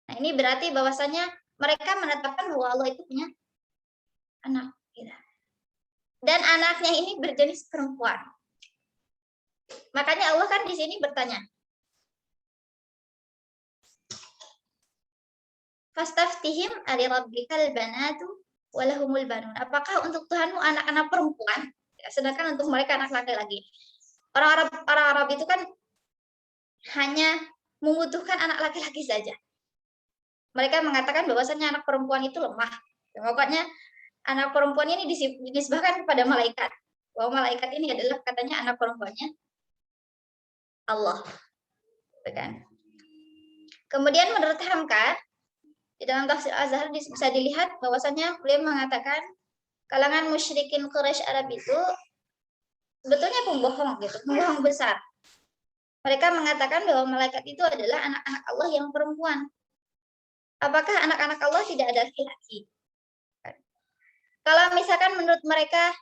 Nah, ini berarti bahwasanya mereka menetapkan bahwa Allah itu punya anak. Dan anaknya ini berjenis perempuan. Makanya Allah kan di sini bertanya, "Fastaftihim ali rabbikal banatu walahumul banun." Apakah untuk Tuhanmu anak-anak perempuan, sedangkan untuk mereka anak laki-laki? Orang Arab itu kan hanya membutuhkan anak laki-laki saja. Mereka mengatakan bahwasanya anak perempuan itu lemah. Pokoknya anak perempuan ini dinisbahkan kepada malaikat. Bahwa malaikat ini adalah katanya anak perempuannya Allah. Kan? Kemudian menurut Hamka, di dalam tafsir Azhar bisa dilihat bahwasanya beliau mengatakan kalangan musyrikin Quraisy Arab itu sebetulnya pembohong gitu, pembohong besar. Mereka mengatakan bahwa malaikat itu adalah anak-anak Allah yang perempuan. Apakah anak-anak Allah tidak ada laki-laki? Kalau misalkan menurut mereka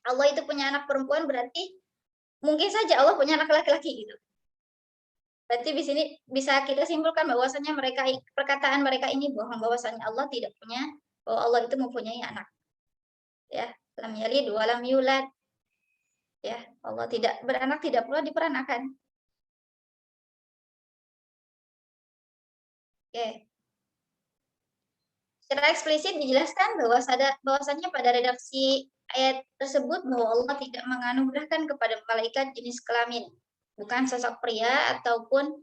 Allah itu punya anak perempuan, berarti mungkin saja Allah punya anak laki-laki gitu. Berarti di sini bisa kita simpulkan bahwasanya mereka, perkataan mereka ini bohong, bahwasanya Allah tidak punya, bahwa Allah itu mempunyai anak. Ya, lam yalid wa lam yulad. Ya, Allah tidak beranak, tidak pula diperanakan. Oke. Secara eksplisit dijelaskan bahwasanya pada redaksi ayat tersebut bahwa Allah tidak menganugerahkan kepada malaikat jenis kelamin, bukan sosok pria ataupun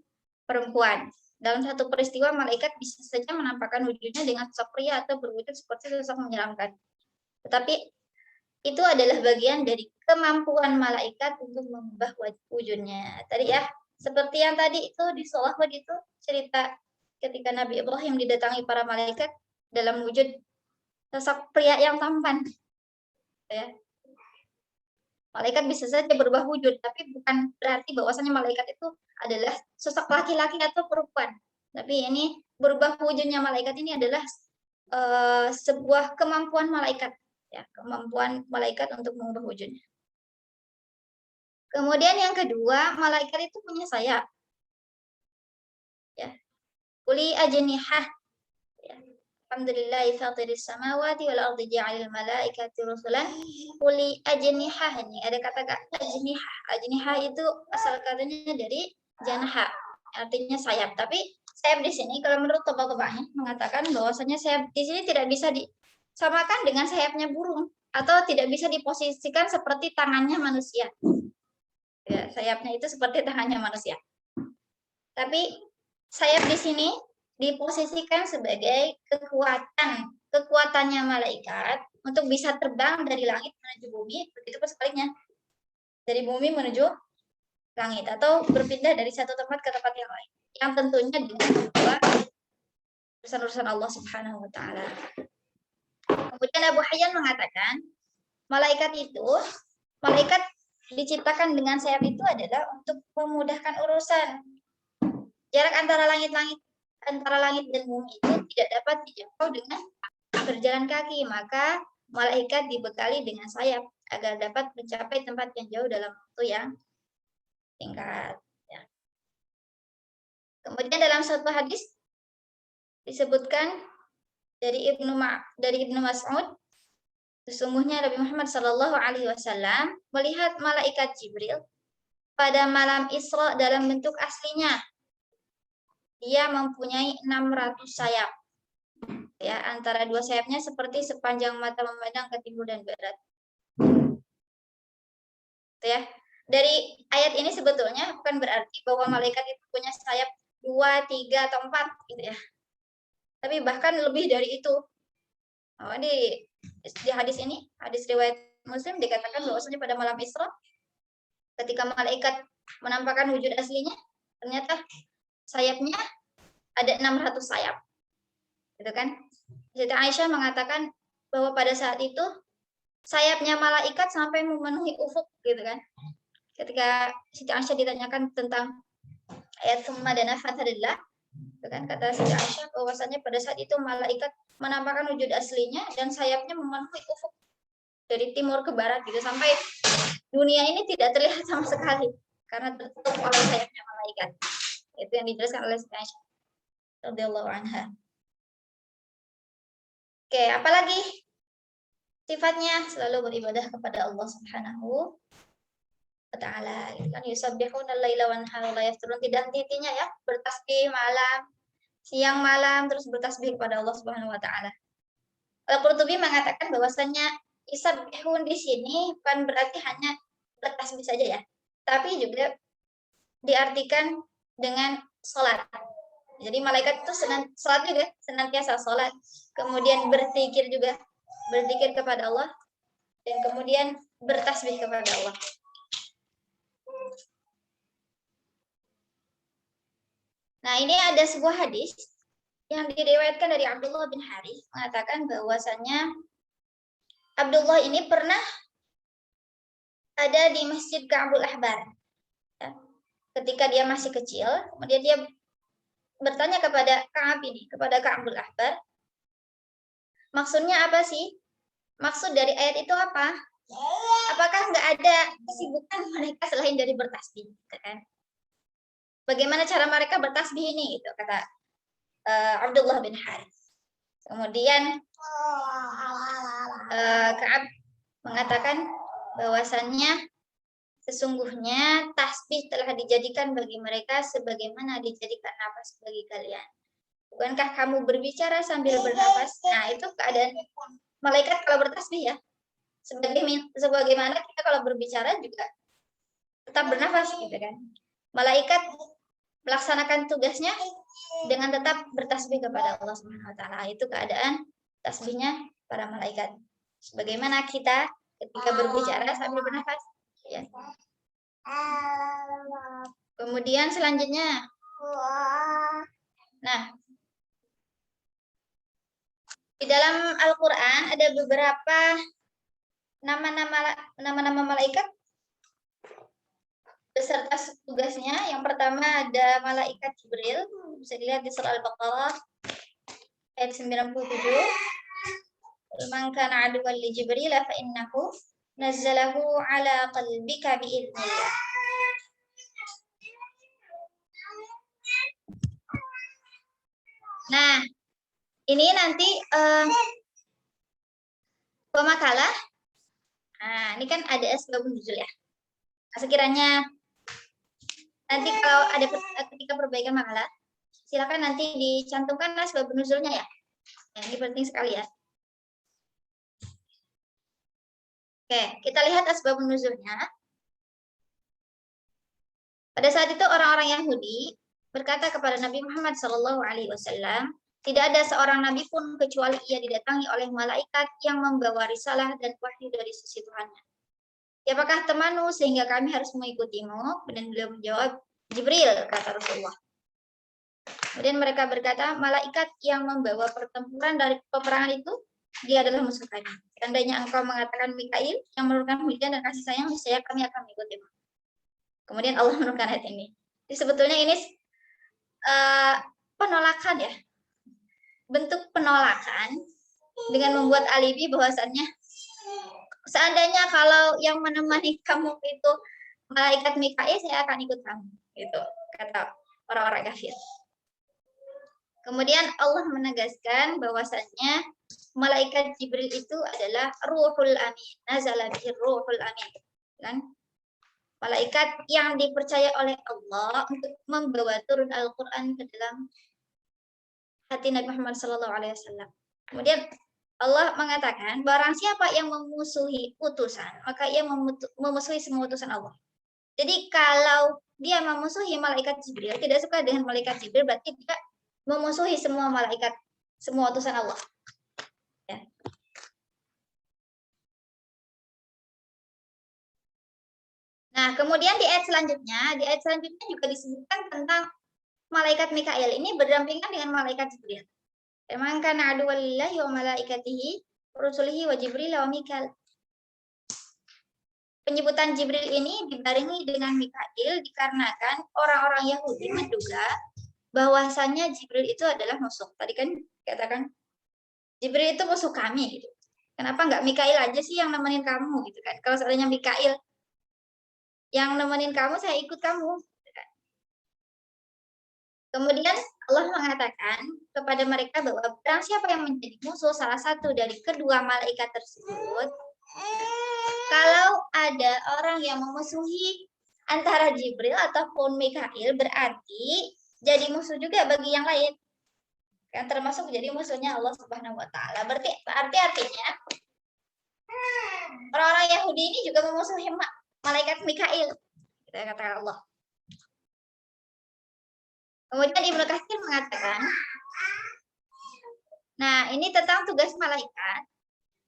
perempuan. Dalam satu peristiwa, malaikat bisa saja menampakkan wujudnya dengan sosok pria atau berwujud seperti sosok menyeramkan. Tetapi itu adalah bagian dari kemampuan malaikat untuk mengubah wujudnya. Tadi ya, seperti yang tadi itu di surah Hud itu cerita ketika Nabi Ibrahim didatangi para malaikat dalam wujud sosok pria yang tampan. Ya. Malaikat bisa saja berubah wujud, tapi bukan berarti bahwasanya malaikat itu adalah sosok laki-laki atau perempuan. Tapi ini berubah wujudnya malaikat ini adalah sebuah kemampuan malaikat, ya, kemampuan malaikat untuk mengubah wujudnya. Kemudian yang kedua, malaikat itu punya sayap. Ya. Uli ajnihah. Ya. Alhamdulillahi fatiris samawati wal ardi ja'alil malaikati rusulan uli ajnihah. Ini ada kata ajnihah. Ajnihah itu asal katanya dari janaha, artinya sayap. Tapi sayap di sini kalau menurut tokoh-tokohnya mengatakan bahwasanya sayap di sini tidak bisa disamakan dengan sayapnya burung atau tidak bisa diposisikan seperti tangannya manusia. Ya, sayapnya itu seperti tangannya manusia. Tapi sayap di sini diposisikan sebagai kekuatannya malaikat untuk bisa terbang dari langit menuju bumi, begitu pun sebaliknya, dari bumi menuju langit, atau berpindah dari satu tempat ke tempat yang lain, yang tentunya dengan membawa urusan-urusan Allah Subhanahu wa Ta'ala. Kemudian Abu Hayyan mengatakan malaikat diciptakan dengan sayap itu adalah untuk memudahkan urusan. Jarak antara langit dan bumi itu tidak dapat dijangkau dengan berjalan kaki, maka malaikat dibekali dengan sayap agar dapat mencapai tempat yang jauh dalam waktu yang singkat. Ya. Kemudian dalam satu hadis disebutkan dari Ibnu Mas'ud, sesungguhnya Nabi Muhammad SAW melihat malaikat Jibril pada malam Isra dalam bentuk aslinya. Dia mempunyai 600 sayap. Ya, antara dua sayapnya seperti sepanjang mata memandang ke timur dan barat. Ya. Dari ayat ini sebetulnya bukan berarti bahwa malaikat itu punya sayap 2, 3, atau 4 gitu ya. Tapi bahkan lebih dari itu. Di hadis ini, hadis riwayat Muslim dikatakan bahwasanya pada malam Isra ketika malaikat menampakkan wujud aslinya, ternyata sayapnya ada 600 sayap. Gitu kan? Siti Aisyah mengatakan bahwa pada saat itu sayapnya malaikat sampai memenuhi ufuk gitu kan. Ketika Siti Aisyah ditanyakan tentang ayat summa dana fatadillah, gitu kan, kata Siti Aisyah bahwasanya pada saat itu malaikat menampakkan wujud aslinya dan sayapnya memenuhi ufuk dari timur ke barat gitu, sampai dunia ini tidak terlihat sama sekali karena tertutup oleh sayapnya malaikat. Itu yang dijelaskan oleh Siti Aisyah radhiyallahu anha. Oke, apalagi sifatnya selalu beribadah kepada Allah Subhanahu wa Ta'ala. Itu kan yusabbihuna al-laila wan nahara la yafturun, tidak henti-hentinya ya, bertasbih malam, siang malam, terus bertasbih kepada Allah Subhanahu wa Ta'ala. Al-Qurtubi mengatakan bahwasanya yusabbihun di sini bukan berarti hanya bertasbih saja ya, tapi juga diartikan dengan sholat. Jadi malaikat itu sholat juga, senantiasa sholat, kemudian berzikir juga, berzikir kepada Allah, dan kemudian bertasbih kepada Allah. Nah, ini ada sebuah hadis yang diriwayatkan dari Abdullah bin Harith mengatakan bahwasanya Abdullah ini pernah ada di Masjid Ka'bul Ahbar. Ya. Ketika dia masih kecil, kemudian dia bertanya kepada Ka'bul Ahbar, maksudnya apa sih? Maksud dari ayat itu apa? Apakah nggak ada kesibukan mereka selain dari bertasbih? Gitu kan? Bagaimana cara mereka bertasbih ini? Gitu kata Abdullah bin Harith. Kemudian Ka'ab mengatakan bahwasannya sesungguhnya tasbih telah dijadikan bagi mereka sebagaimana dijadikan nafas bagi kalian. Bukankah kamu berbicara sambil bernafas? Nah, itu keadaan malaikat kalau bertasbih ya. Sebagaimana kita kalau berbicara juga tetap bernafas gitu kan. Malaikat melaksanakan tugasnya dengan tetap bertasbih kepada Allah Subhanahu wa taala. Itu keadaan tasbihnya para malaikat. Sebagaimana kita ketika berbicara sambil bernafas ya. Kemudian selanjutnya nah, di dalam Al-Qur'an ada beberapa nama-nama malaikat beserta tugasnya. Yang pertama ada malaikat Jibril, bisa dilihat di surah Al-Baqarah ayat 97. Man kana aduwwan li Jibril fa innahu nazzalahu ala qalbika bi'idznillah. Nah, ini nanti pemakalah. Nah, ini kan ada asbabun nuzul ya. Nah, sekiranya nanti kalau ada ketika perbaikan makalah, silakan nanti dicantumkan asbabun nuzulnya ya. Nah, ini penting sekali ya. Oke, kita lihat asbabun nuzulnya. Pada saat itu orang-orang Yahudi berkata kepada Nabi Muhammad SAW, tidak ada seorang nabi pun kecuali ia didatangi oleh malaikat yang membawa risalah dan wahyu dari sisi Tuhannya. Siapakah temanmu sehingga kami harus mengikutimu? Dan beliau menjawab, Jibril, kata Rasulullah. Kemudian mereka berkata, malaikat yang membawa pertempuran dari peperangan itu, dia adalah musuh kami. Seandainya engkau mengatakan Mikail yang menurunkan hujan dan kasih sayang, niscaya kami akan mengikutimu. Kemudian Allah menurunkan ayat ini. Jadi sebetulnya ini penolakan ya. Bentuk penolakan dengan membuat alibi bahwasannya seandainya kalau yang menemani kamu itu malaikat Mikail, saya akan ikut kamu. Gitu, kata orang-orang kafir. Kemudian Allah menegaskan bahwasannya malaikat Jibril itu adalah ruhul amin. Nazala bihi ruhul amin. Kan? Malaikat yang dipercaya oleh Allah untuk membawa turun Al-Quran ke dalam hati Nabi Muhammad SAW. Kemudian Allah mengatakan, barang siapa yang memusuhi utusan, maka ia memusuhi semua utusan Allah. Jadi kalau dia memusuhi malaikat Jibril, tidak suka dengan malaikat Jibril, berarti dia memusuhi semua malaikat, semua utusan Allah. Ya. Nah, kemudian di ayat selanjutnya juga disebutkan tentang malaikat Mikail ini berdampingan dengan malaikat Jibril. Emang kana aduwwan lillahi wa malaikatihi wa rusulihi wa Jibril wa Mikail. Penyebutan Jibril ini dibarengi dengan Mikail dikarenakan orang-orang Yahudi menduga bahwasannya Jibril itu adalah musuh. Tadi kan dikatakan Jibril itu musuh kami gitu. Kenapa nggak Mikail aja sih yang nemenin kamu gitu kan? Kalau seandainya Mikail yang nemenin kamu, saya ikut kamu. Kemudian Allah mengatakan kepada mereka bahwa barang siapa yang menjadi musuh salah satu dari kedua malaikat tersebut, kalau ada orang yang memusuhi antara Jibril ataupun Mikail, berarti jadi musuh juga bagi yang lain. Yang termasuk jadi musuhnya Allah Subhanahu wa taala. Berarti artinya orang-orang Yahudi ini juga memusuhi malaikat Mikail. Kita kata Allah. Kemudian Ibnu Katsir mengatakan, nah ini tentang tugas malaikat.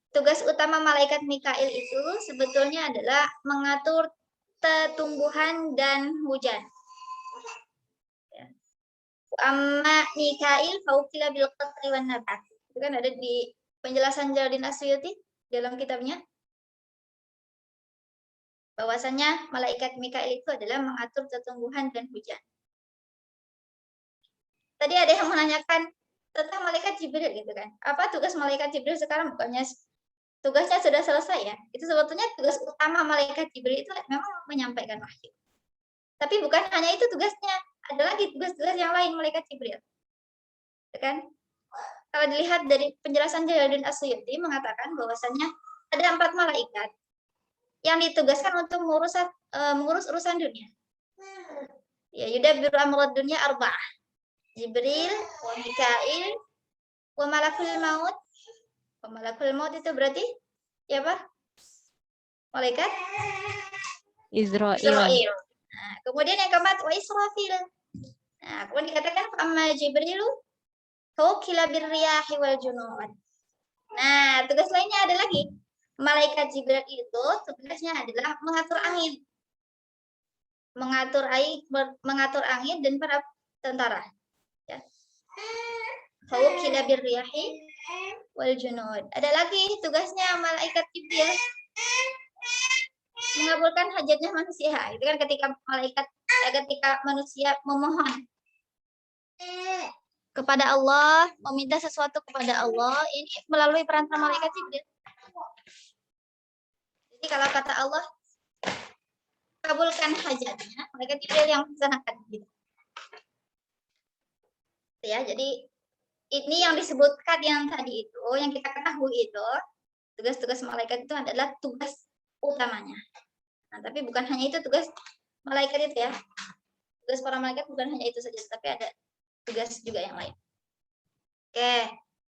Tugas utama malaikat Mikail itu sebetulnya adalah mengatur tumbuhan dan hujan. Amma Mikail faukila bil qatri wan nabat. Itu kan ada di penjelasan Jalaluddin Asyuti dalam kitabnya. bahwasanya malaikat Mikail itu adalah mengatur pertumbuhan dan hujan. Tadi ada yang menanyakan tentang malaikat Jibril gitu kan. Apa tugas malaikat Jibril sekarang? Bukannya tugasnya sudah selesai ya? Itu sebetulnya tugas utama malaikat Jibril itu memang menyampaikan wahyu. Tapi bukan hanya itu tugasnya, ada lagi tugas-tugas yang lain malaikat Jibril. Kan? Kalau dilihat dari penjelasan Jalaluddin As-Suyuti mengatakan bahwasanya ada 4 malaikat yang ditugaskan untuk mengurus urusan dunia. Ya, yudabbiru amrad dunya arba'ah. Jibril, wa Mikail, wa malakul maut. Wa malakul maut itu berarti ya apa? Malaikat Israel. Nah, kemudian yang keempat wa Israfil. Nah, kemudian dikatakan amma Jibrilu tawkila birriyahi wal junud. Nah, tugas lainnya ada lagi. Malaikat Jibril itu tugasnya adalah mengatur angin. Mengatur angin dan para tentara. Ya. Tawkila birriyahi wal junud. Ada lagi tugasnya malaikat Jibril mengabulkan hajatnya manusia. Itu kan ketika manusia memohon kepada Allah, meminta sesuatu kepada Allah, ini melalui perantara malaikat Jibril. Jadi kalau kata Allah, kabulkan hajatnya, malaikat Jibril yang melaksanakan gitu. Ya, jadi ini yang disebutkan yang tadi itu, yang kita ketahui itu, tugas-tugas malaikat itu adalah tugas utamanya. Nah, tapi bukan hanya itu tugas malaikat itu ya. Tugas para malaikat bukan hanya itu saja, tapi ada tugas juga yang lain. Oke,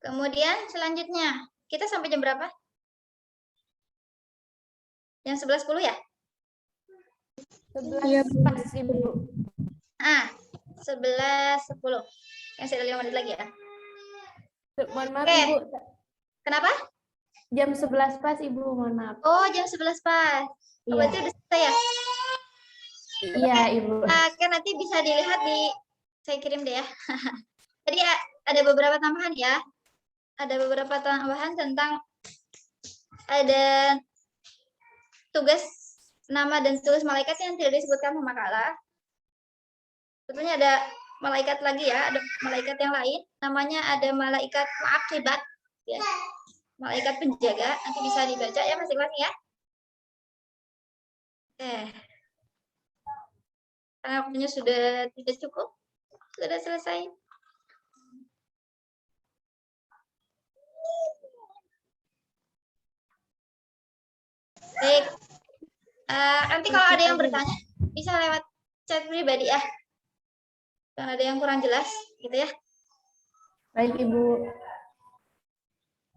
kemudian selanjutnya, kita sampai jam berapa? Yang 11.10 ya? 11 pas, Ibu. 11.10. Yang saya 5 menit lagi ya. Mohon maaf, Oke. Ibu. Kenapa? Jam 11 pas, Ibu. Mohon maaf. Oh, jam 11 pas. Oh, berarti udah selesai ya? Iya, Ibu. Oke, nanti bisa dilihat saya kirim deh ya. Tadi ada beberapa tambahan ya. Ada beberapa tambahan tentang ada tugas nama dan tugas malaikat yang tidak disebutkan di makalah. Sebetulnya ada malaikat lagi ya, ada malaikat yang lain. Namanya ada malaikat mu'aqibat, ya. Malaikat penjaga. Nanti bisa dibaca ya masing-masing ya. Karena waktunya sudah tidak cukup, sudah selesai. Baik. Nanti kalau ada yang bertanya, bisa lewat chat pribadi ya. Kalau ada yang kurang jelas, gitu ya. Baik, Ibu.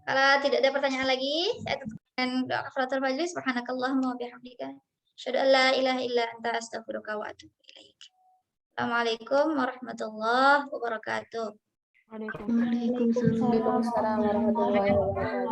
Kalau tidak ada pertanyaan lagi, saya tutup dengan doa kafaratul majlis. Subhanakallahumma wa bihamdika, asyhadu an la ilaha illa anta, astaghfiruka wa atubu ilaik. Assalamualaikum warahmatullahi wabarakatuh. Waalaikumsalam warahmatullahi wabarakatuh.